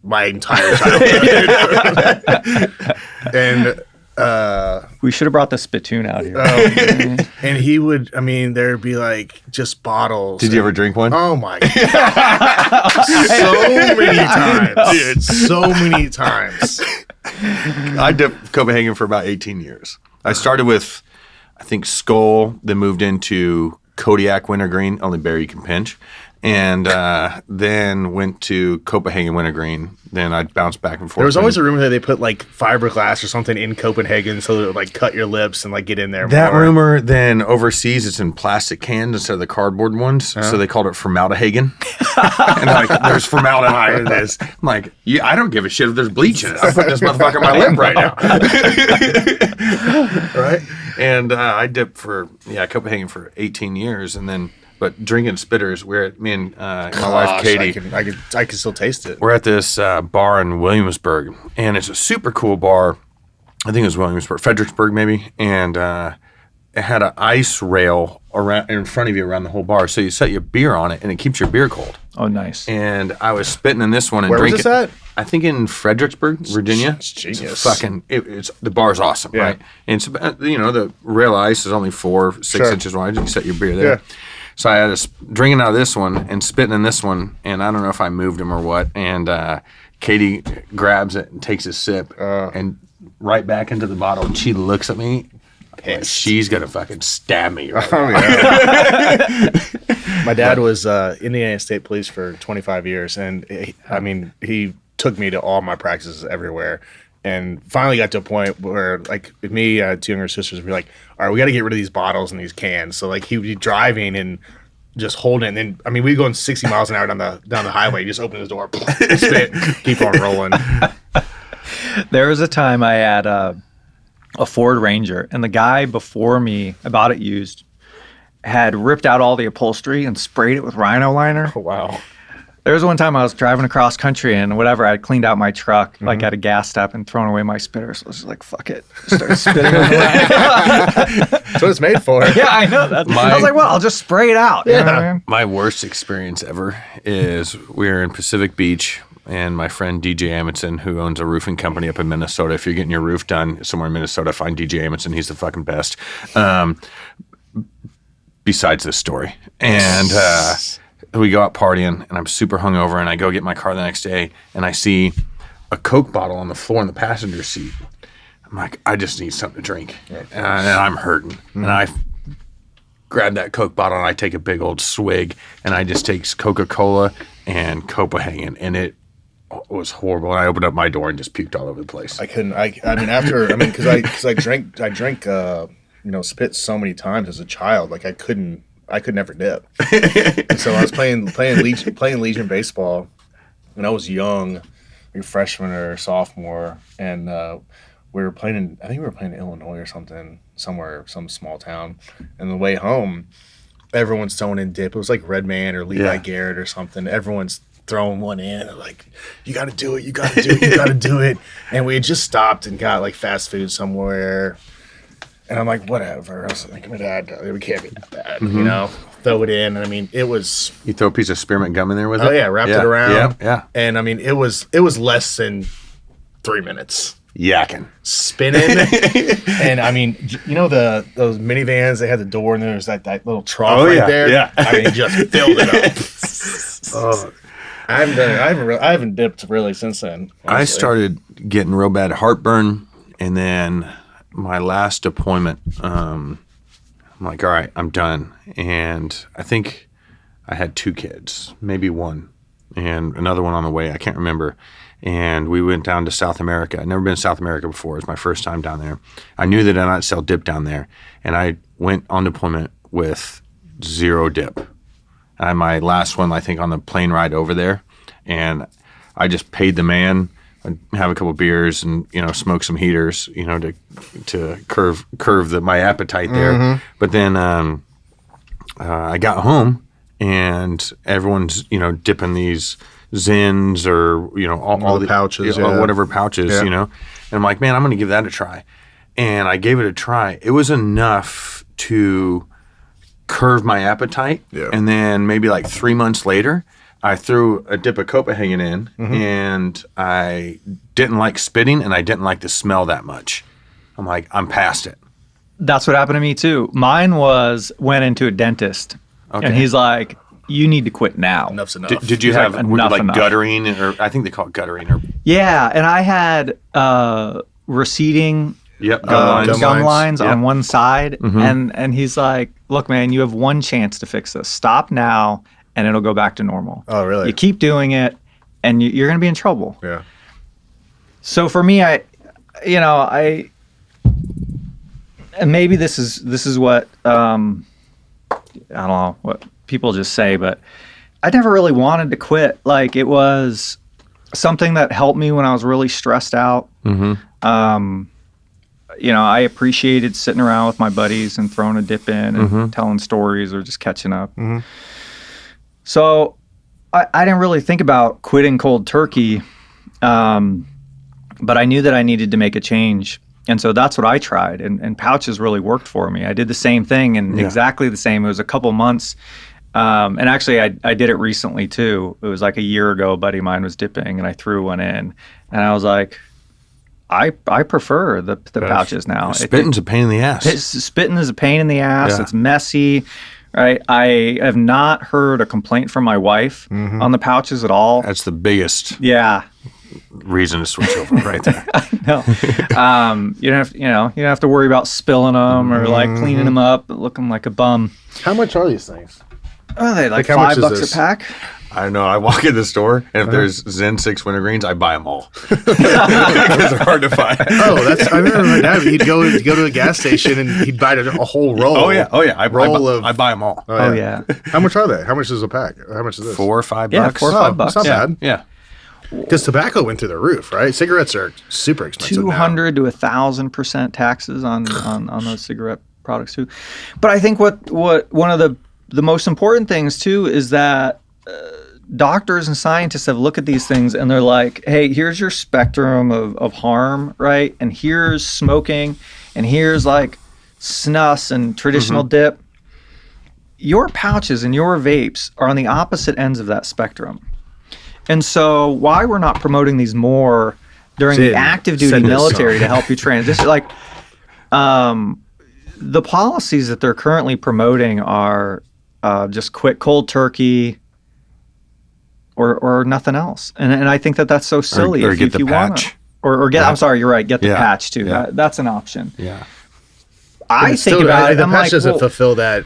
my entire childhood. And we should have brought the spittoon out here. and he would, there'd be like just bottles. Did you ever drink one? Oh my God. So many times. Dude, so many times. I dipped Copenhagen for about 18 years. I started with, I think, Skull, then moved into Kodiak Wintergreen, only bear you can pinch, and then went to Copenhagen Wintergreen. Then I bounced back and forth. There was always a rumor that they put like fiberglass or something in Copenhagen so that it would like cut your lips and like get in there that more. Rumor, then overseas it's in plastic cans instead of the cardboard ones, so they called it formaldehyde. And like, there's formaldehyde in this. I'm like, yeah, I don't give a shit if there's bleach in it. I'm putting this motherfucker in my lip right now. Right? And I dipped for Copenhagen for 18 years, and then. But drinking spitters, we're at me and my wife Katie. I can still taste it. We're at this bar in Williamsburg, and it's a super cool bar. I think it was Williamsburg, Fredericksburg maybe, and it had an ice rail around in front of you around the whole bar, so you set your beer on it, and it keeps your beer cold. Oh, nice. And I was spitting in this one and Where drinking. Where was this at? I think in Fredericksburg, Virginia. It's genius. It's the bar's awesome, right? And it's the rail ice is only 4-6 inches wide. You set your beer there. Yeah. So I had drinking out of this one and spitting in this one, and I don't know if I moved him or what. And Katie grabs it and takes a sip and right back into the bottle. And she looks at me. Like she's gonna fucking stab me. Right My dad was Indiana State Police for 25 years, and he took me to all my practices everywhere. And finally got to a point where, like, me, two younger sisters would be like, all right, we got to get rid of these bottles and these cans. So, like, he would be driving and just holding it. And then, we'd go in 60 miles an hour down the highway. You just open his door, spit, keep on rolling. There was a time I had a Ford Ranger, and the guy before me, about it used, had ripped out all the upholstery and sprayed it with rhino liner. Oh, wow. There was one time I was driving across country and whatever, I'd cleaned out my truck, like at a gas stop, and thrown away my spitter. So I was just like, fuck it. Started spitting it away. That's what it's made for. Yeah, I know. I was like, well, I'll just spray it out. Yeah. You know what I mean? My worst experience ever is we were in Pacific Beach, and my friend DJ Amundsen, who owns a roofing company up in Minnesota. If you're getting your roof done somewhere in Minnesota, find DJ Amundsen. He's the fucking best. Besides this story. And we go out partying, and I'm super hungover, and I go get my car the next day, and I see a Coke bottle on the floor in the passenger seat. I'm like, I just need something to drink. And I'm hurting. And I grab that Coke bottle, and I take a big old swig, and I just take Coca-Cola and Copenhagen, and it was horrible. And I opened up my door and just puked all over the place. I couldn't. Because I drank spit so many times as a child. Like I could never dip. And so I was playing Legion baseball when I was young, like freshman or sophomore, and we were playing in Illinois or something, some small town. And the way home, everyone's throwing in dip. It was like Red Man or Levi Garrett or something. Everyone's throwing one in. And like, you got to do it. You got to do it. You got to do it. And we had just stopped and got like fast food somewhere. And I'm like, whatever. I was like, my dad, we can't be that bad, you know? Throw it in. And I mean, it was. You throw a piece of spearmint gum in there with it? Oh, yeah. Wrapped it around. Yeah. And I mean, it was less than 3 minutes. Yakking. Spinning. And I mean, you know, those minivans, they had the door and there's that little trough there? Yeah. I mean, just filled it up. I haven't dipped really since then. Honestly. I started getting real bad heartburn, and then my last deployment, I'm like, all right, I'm done. And I think I had 2 kids, maybe one, and another one on the way. I can't remember. And we went down to South America. I'd never been to South America before. It was my first time down there. I knew that I not sell dip down there, and I went on deployment with 0 dip. And my last one, I think, on the plane ride over there, and I just paid the man. I'd have a couple beers and, you know, smoke some heaters, you know, to curve my appetite there. But then I got home and everyone's, you know, dipping these Zins or, you know, all the pouches, whatever pouches, you know. And I'm like, man, I'm going to give that a try. And I gave it a try. It was enough to curve my appetite. Yeah. And then maybe like 3 months later, I threw a dip of Copenhagen in, and I didn't like spitting, and I didn't like the smell that much. I'm like, I'm past it. That's what happened to me too. Mine went into a dentist, and he's like, you need to quit now. Enough's enough. Did you have like guttering, or I think they call it guttering? Or yeah, and I had receding gum lines on one side, and he's like, look, man, you have one chance to fix this. Stop now, and it'll go back to normal. Oh, really? You keep doing it, and you're going to be in trouble. Yeah. So for me, and maybe this is what I don't know what people just say, but I never really wanted to quit. Like, it was something that helped me when I was really stressed out. I appreciated sitting around with my buddies and throwing a dip in and telling stories or just catching up. So I didn't really think about quitting cold turkey, but I knew that I needed to make a change. And so that's what I tried, and pouches really worked for me. I did the same thing, and exactly the same. It was a couple months, and actually I did it recently too. It was like a year ago. A buddy of mine was dipping, and I threw one in, and I was like, I prefer the pouches now. Spitting's a pain in the ass. Spitting is a pain in the ass. It's messy. Right, I have not heard a complaint from my wife on the pouches at all. That's the biggest reason to switch over right there. No, you don't have to worry about spilling them or like cleaning them up, looking like a bum. How much are these things? Oh, they like $5 a pack. I don't know. I walk in the store, and if there's Zen 6 wintergreens, I buy them all because they're hard to find. I remember my dad. He'd go to a gas station and he'd buy a whole roll. Oh yeah. I buy them all. Oh yeah. How much are they? How much is a pack? How much is this? $4 or $5. Yeah, $4 or $5. That's not bad. Yeah. Because tobacco went through the roof, right? Cigarettes are super expensive 200 to 1,000% taxes on those cigarette products too. But I think what one of the most important things too is that doctors and scientists have looked at these things and they're like, hey, here's your spectrum of harm, right? And here's smoking, and here's like snus and traditional dip. Your pouches and your vapes are on the opposite ends of that spectrum. And so why we're not promoting these more during the active duty military to help you transition, like the policies that they're currently promoting are just quit cold turkey or nothing else. And I think that's so silly. Or get the patch. Or get, I'm sorry, you're right, get the patch too. Yeah. That's an option. Yeah. I think about it, the patch doesn't fulfill that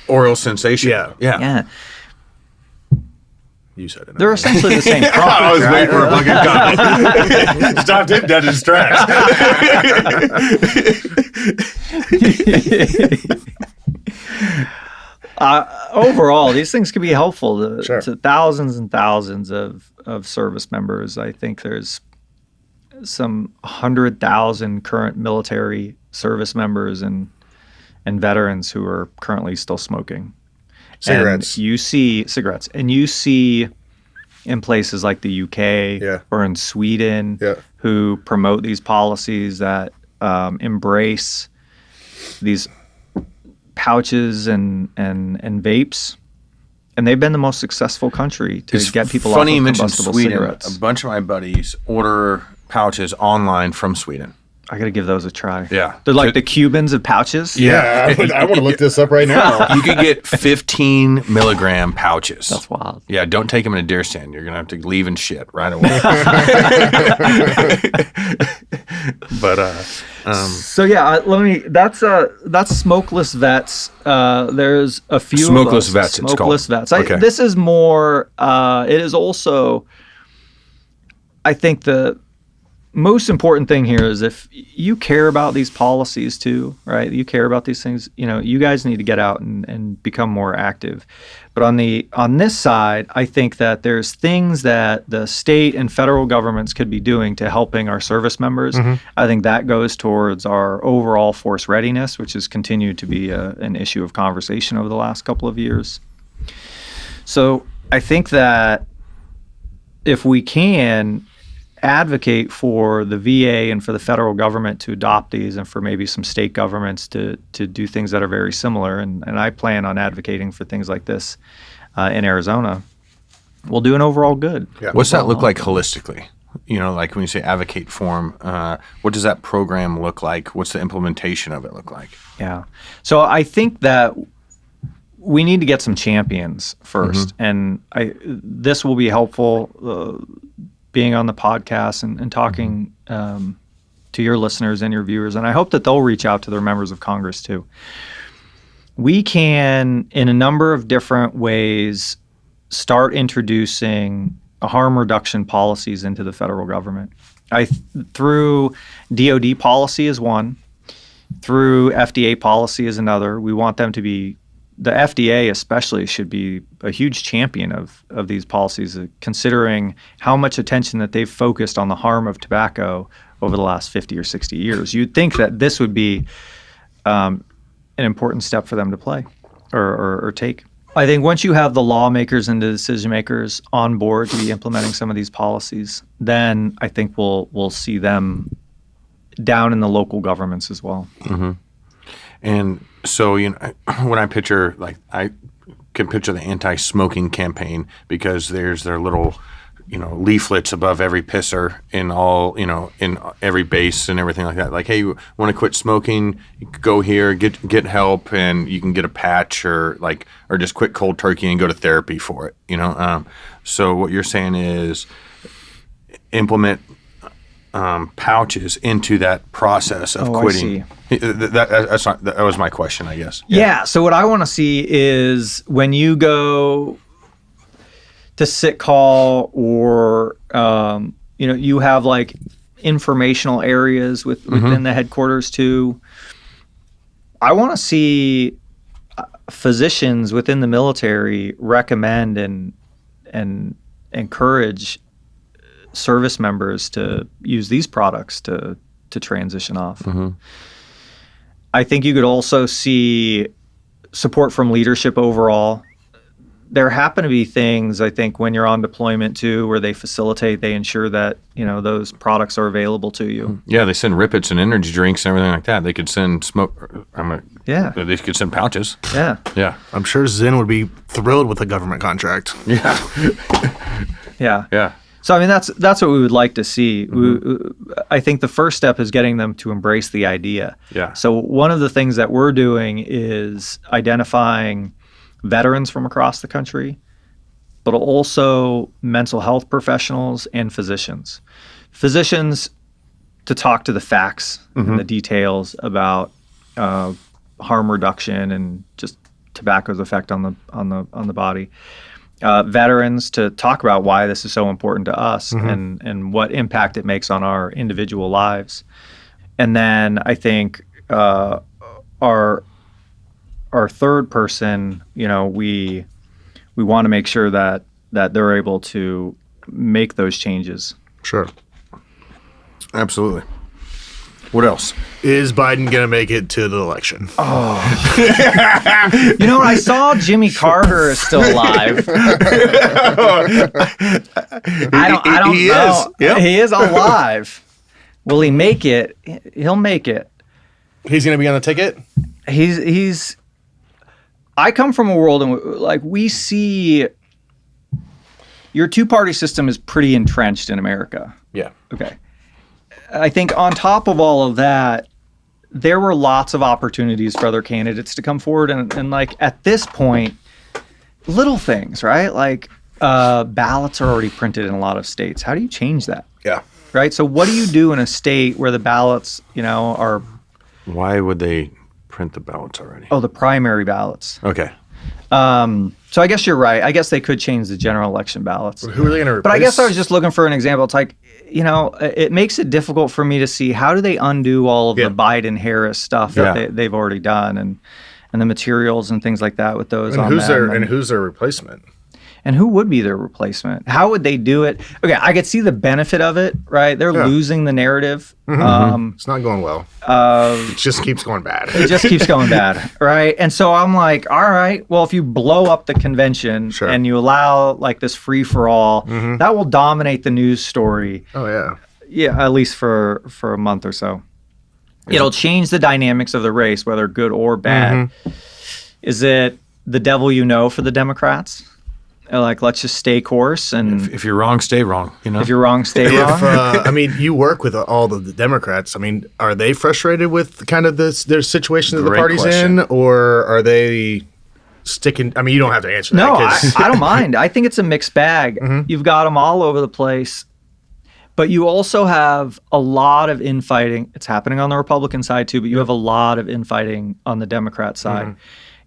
oral sensation. Yeah. You said it. They're essentially the same product. I was waiting for a fucking comment. Stop it, that distracts. Overall, these things can be helpful to thousands and thousands of service members. I think there's some 100,000 current military service members and veterans who are currently still smoking. Cigarettes. And you see cigarettes, and you see in places like the UK or in Sweden who promote these policies that embrace these pouches and vapes. And they've been the most successful country to get people off of combustible cigarettes. A bunch of my buddies order pouches online from Sweden. I got to give those a try. Yeah. They're like the Cubans of pouches. Yeah, I want to look this up right now. You could get 15 milligram pouches. That's wild. Yeah, don't take them in a deer stand. You're going to have to leave and shit right away. But, so yeah, that's Smokeless Vets. There's a few Smokeless of us. Vets, Smokeless it's called. Vets. Okay. This is more, it is also, I think the most important thing here is if you care about these policies too, right? You care about these things, you guys need to get out and become more active. But on this side, I think that there's things that the state and federal governments could be doing to helping our service members. I think that goes towards our overall force readiness, which has continued to be an issue of conversation over the last couple of years. So I think that if we can advocate for the VA and for the federal government to adopt these, and for maybe some state governments to do things that are very similar, and I plan on advocating for things like this in Arizona, we'll do an overall good. Yeah. What's that look like holistically? Like when you say advocate for them, what does that program look like? What's the implementation of it look like? Yeah. So I think that we need to get some champions first, and this will be helpful being on the podcast and talking to your listeners and your viewers. And I hope that they'll reach out to their members of Congress too. We can, in a number of different ways, start introducing harm reduction policies into the federal government. Through DOD policy is one, through FDA policy is another. We want them to be, the FDA especially should be a huge champion of these policies, considering how much attention that they've focused on the harm of tobacco over the last 50 or 60 years. You'd think that this would be an important step for them to play or take. I think once you have the lawmakers and the decision makers on board to be implementing some of these policies, then I think we'll see them down in the local governments as well. And so, when I picture, I can picture the anti-smoking campaign, because there's their little, leaflets above every pisser in all, in every base and everything like that. Like, hey, you want to quit smoking? You can go here, get help, and you can get a patch or just quit cold turkey and go to therapy for it. So what you're saying is implement pouches into that process of quitting. I see. That was my question, I guess. Yeah. So what I want to see is when you go to sit call or you have informational areas within the headquarters too. I want to see physicians within the military recommend and encourage service members to use these products to transition off. I think you could also see support from leadership overall. There happen to be things, I think, when you're on deployment too, where they ensure that, those products are available to you. Yeah, they send Rippets and energy drinks and everything like that. They could send they could send pouches. Yeah. Yeah. I'm sure Zen would be thrilled with a government contract. Yeah. Yeah. Yeah. So, I mean, that's what we would like to see. I think the first step is getting them to embrace the idea. Yeah. So one of the things that we're doing is identifying veterans from across the country, but also mental health professionals and physicians. Physicians to talk to the facts and the details about harm reduction and just tobacco's effect on the body. Veterans to talk about why this is so important to us and what impact it makes on our individual lives. And then I think our third person, we want to make sure that they're able to make those changes. Sure. Absolutely. What else? Is Biden going to make it to the election? Oh. You know, I saw Jimmy Carter is still alive. I don't know. Is. Yep. He is alive. Will he make it? He'll make it. He's going to be on the ticket? He's I come from a world in like we see your two-party system is pretty entrenched in America. Yeah. Okay. I think on top of all of that, there were lots of opportunities for other candidates to come forward. And like at this point, little things, right? Like ballots are already printed in a lot of states. How do you change that? Yeah. Right? So what do you do in a state where the ballots, are... Why would they print the ballots already? Oh, the primary ballots. Okay. So I guess you're right. I guess they could change the general election ballots. But who are they going to replace? But I guess I was just looking for an example. It's like, it makes it difficult for me to see how do they undo all of the Biden-Harris stuff that they've already done and the materials and things like that with those on them. And who's their replacement? And who would be their replacement? How would they do it? Okay, I could see the benefit of it, right? They're losing the narrative. Mm-hmm. It's not going well. It just keeps going bad. It just keeps going bad, right? And so I'm like, all right, well, if you blow up the convention and you allow like this free-for-all, that will dominate the news story. Oh, yeah. Yeah, at least for a month or so. It'll change the dynamics of the race, whether good or bad. Is it the devil for the Democrats? Like, let's just stay course, and if you're wrong, stay wrong. If you're wrong, stay wrong. You work with all the Democrats. I mean, are they frustrated with kind of their situation that the party's in, or are they sticking? I mean, you don't have to answer that. No, I don't mind. I think it's a mixed bag. You've got them all over the place, but you also have a lot of infighting. It's happening on the Republican side too, but you have a lot of infighting on the Democrat side.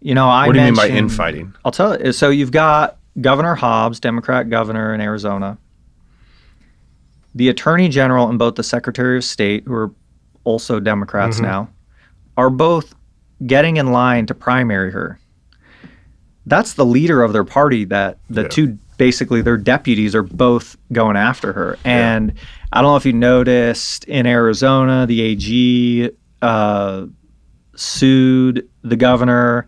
What do you mean by infighting? I'll tell you. So you've got Governor Hobbs, Democrat governor in Arizona, the Attorney General and both the Secretary of State, who are also Democrats now, are both getting in line to primary her. That's the leader of their party that two, basically their deputies are both going after her. And I don't know if you noticed in Arizona, the AG sued the governor.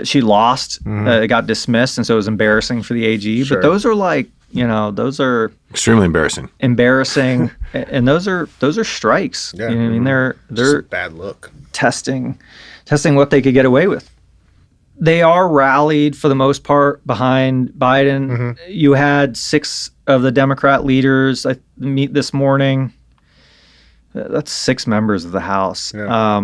She lost. It got dismissed, and so it was embarrassing for the AG. But those are like, those are extremely embarrassing. And those are strikes. Yeah. You know what I mean? They're a bad look. Testing what they could get away with. They are rallied for the most part behind Biden. You had 6 of the Democrat leaders meet this morning. That's 6 members of the House. Yeah.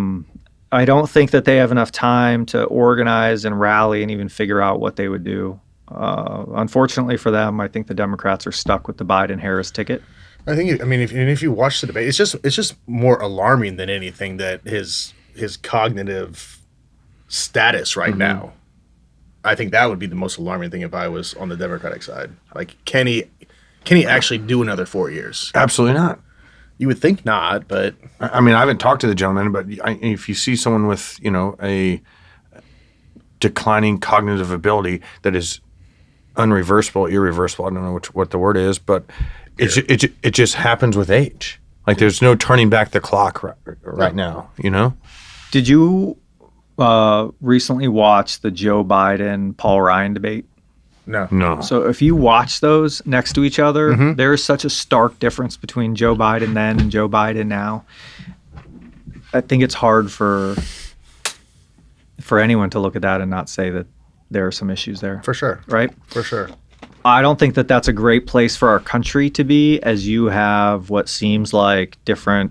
I don't think that they have enough time to organize and rally and even figure out what they would do. Unfortunately for them, I think the Democrats are stuck with the Biden-Harris ticket. I think. If you watch the debate, it's just more alarming than anything that his cognitive status right now. I think that would be the most alarming thing if I was on the Democratic side. Like, can he actually do another 4 years? Absolutely not. You would think not, but I mean, I haven't talked to the gentleman, but if you see someone with, a declining cognitive ability that is unreversible, irreversible, I don't know what the word is, but it just happens with age. Like, there's no turning back the clock right now, Did you recently watch the Joe Biden, Paul Ryan debate? No. So if you watch those next to each other, there is such a stark difference between Joe Biden then and Joe Biden now. I think it's hard for anyone to look at that and not say that there are some issues there. For sure. Right? For sure. I don't think that that's a great place for our country to be, as you have what seems like different,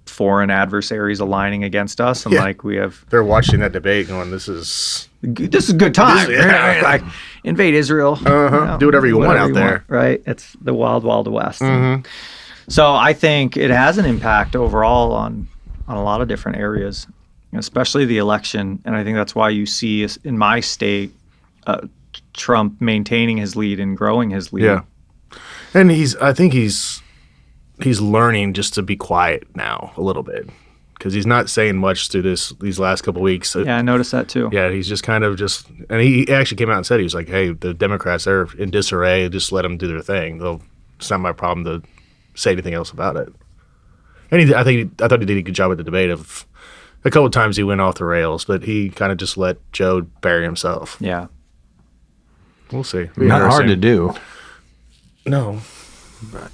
foreign adversaries aligning against us, and they're watching that debate going, this is a good time. Like, invade Israel. Do whatever you want out there. Right? It's the wild, wild west. So I think it has an impact overall on a lot of different areas, especially the election. And I think that's why you see in my state Trump maintaining his lead and growing his lead. Yeah, and I think he's learning just to be quiet now a little bit, because he's not saying much through these last couple of weeks. Yeah, I noticed that too. Yeah, he's just kind of and he actually came out and said, he was like, hey, the Democrats, they're in disarray. Just let them do their thing. It's not my problem to say anything else about it. And I thought he did a good job at the debate. Of a couple of times he went off the rails, but he kind of just let Joe bury himself. Yeah. We'll see. Not hard to do. No. But.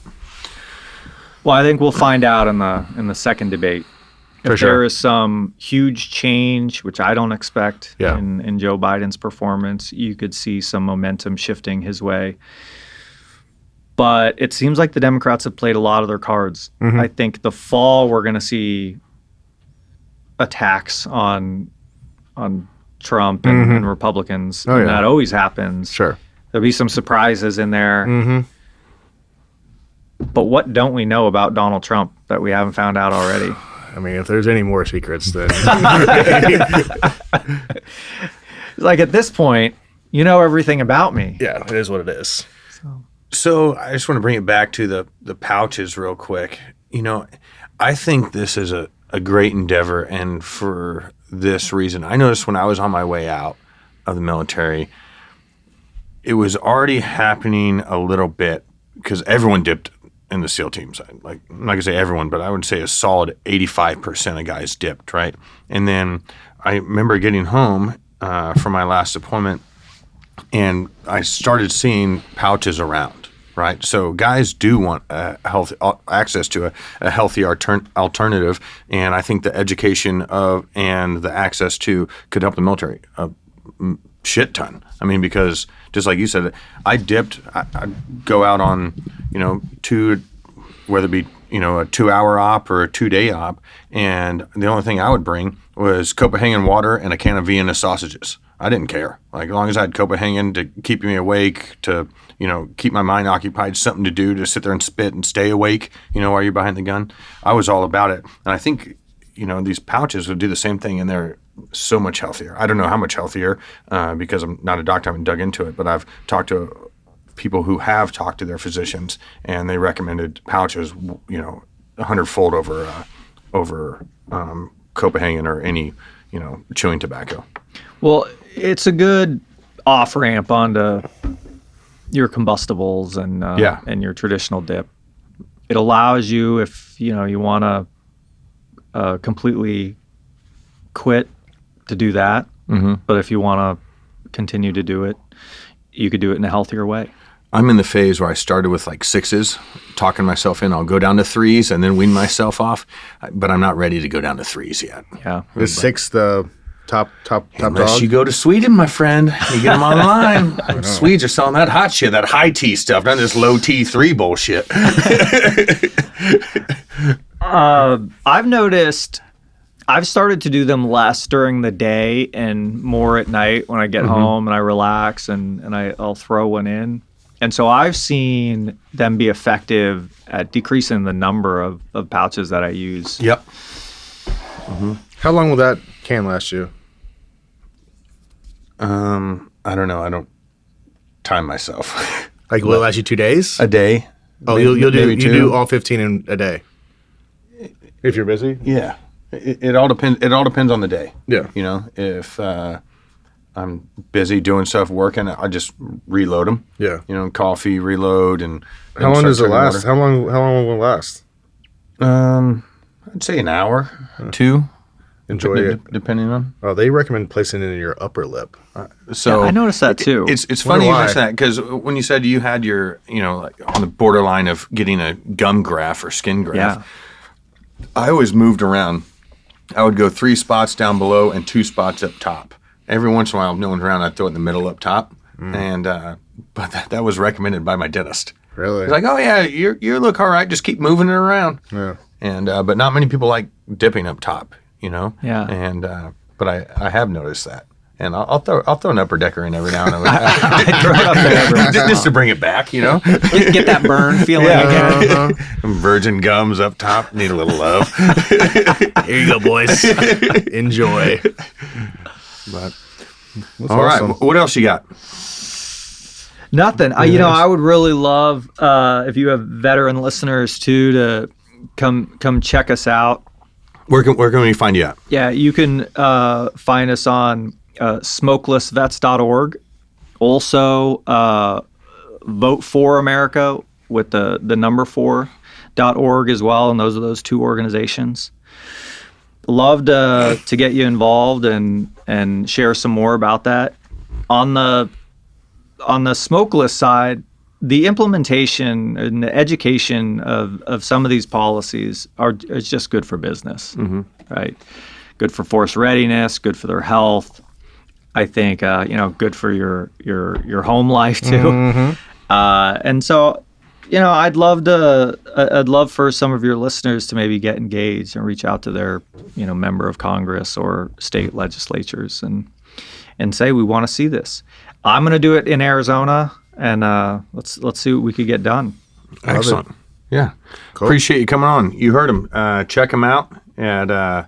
Well, I think we'll find out in the second debate. If there is some huge change, which I don't expect in Joe Biden's performance, you could see some momentum shifting his way. But it seems like the Democrats have played a lot of their cards. Mm-hmm. I think the fall we're going to see attacks on Trump and Republicans. Oh, and that always happens. Sure. There'll be some surprises in there. Mm-hmm. But what don't we know about Donald Trump that we haven't found out already? I mean, if there's any more secrets, then... Like, at this point, you know everything about me. Yeah, it is what it is. So I just want to bring it back to the pouches real quick. You know, I think this is a great endeavor, and for this reason. I noticed when I was on my way out of the military, it was already happening a little bit because everyone dipped in the SEAL teams. Like, I'm not going to say everyone, but I would say a solid 85% of guys dipped, right? And then I remember getting home from my last deployment, and I started seeing pouches around, right? So guys do want access to a healthy alternative, and I think the education of and the access to could help the military a shit ton. I mean, because just like you said, I dipped. I'd go out on, whether it be, a 2-hour op or a 2-day op, and the only thing I would bring was Copenhagen water and a can of Vienna sausages. I didn't care. Like, as long as I had Copenhagen to keep me awake, to, keep my mind occupied, something to do, to sit there and spit and stay awake, while you're behind the gun, I was all about it. And I think, these pouches would do the same thing, and they're so much healthier. I don't know how much healthier because I'm not a doctor. I haven't dug into it, but I've talked to people who have talked to their physicians, and they recommended pouches, 100-fold over Copenhagen or any, chewing tobacco. Well, it's a good off-ramp onto your combustibles and your traditional dip. It allows you, if you want to completely quit, to do that. Mm-hmm. But if you want to continue to do it, you could do it in a healthier way. I'm in the phase where I started with like 6s, talking myself in. I'll go down to 3s and then wean myself off, but I'm not ready to go down to 3s yet. Yeah, is 6 the top Unless dog? You go to Sweden, my friend, you get them online. Swedes are selling that hot shit, that high T stuff, not this low T3 bullshit. I've noticed I've started to do them less during the day and more at night when I get home and I relax and I'll throw one in. And so I've seen them be effective at decreasing the number of pouches that I use. Yep. Mm-hmm. How long will that can last you? I don't know. I don't time myself. Like, will it last you 2 days? A day. Oh, you do all 15 in a day. If you're busy? Yeah. It all depends. It all depends on the day. Yeah. If I'm busy doing stuff, working, I just reload them. Yeah. Coffee, reload, and how long does it last? How long will it last? I'd say an hour, 2. Enjoy it, depending on. Oh, they recommend placing it in your upper lip. So I noticed that too. It's funny you mention that, because when you said you had your, like on the borderline of getting a gum graft or skin graft, I always moved around. I would go 3 spots down below and 2 spots up top. Every once in a while, if no one's around, I'd throw it in the middle up top. And but that was recommended by my dentist. Really? He's like, oh yeah, you look all right. Just keep moving it around. Yeah. And but not many people like dipping up top. Yeah. And but I have noticed that, and I'll throw an upper decker in every now and then. I throw it up there just to bring it back, Get that burn feeling again. Virgin gums up top need a little love. Here you go, boys. Enjoy. But all right, what else you got? Nothing. I would really love if you have veteran listeners too to come check us out. Where can we find you at? Yeah, you can find us on smokelessvets.org. Also, Vote for America with the number 4. smokelessvets.org as well, and those are those two organizations. Love to get you involved and share some more about that. On the smokeless side, the implementation and the education of some of these policies is just good for business, right? Good for force readiness, good for their health. I think good for your home life too. And so, I'd love for some of your listeners to maybe get engaged and reach out to their member of Congress or state legislatures and say we want to see this. I'm going to do it in Arizona, and let's see what we could get done. Excellent. Yeah. Cool. Appreciate you coming on. You heard him. Check him out at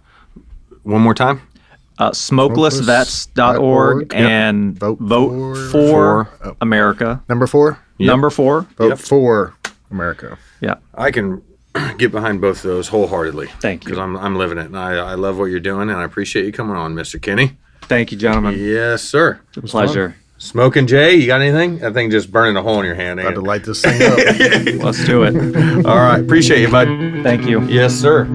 one more time. Smokelessvets.org and vote for America. Number 4? Yep. Number 4. Vote for America. Yeah. I can get behind both of those wholeheartedly. Thank you. Because I'm living it. And I love what you're doing, and I appreciate you coming on, Mr. Kenney. Thank you, gentlemen. Yes, sir. It's a pleasure. Smoking Jay, you got anything? That thing just burning a hole in your hand. About to light this thing up. Let's do it. All right. Appreciate you, bud. Thank you. Yes, sir.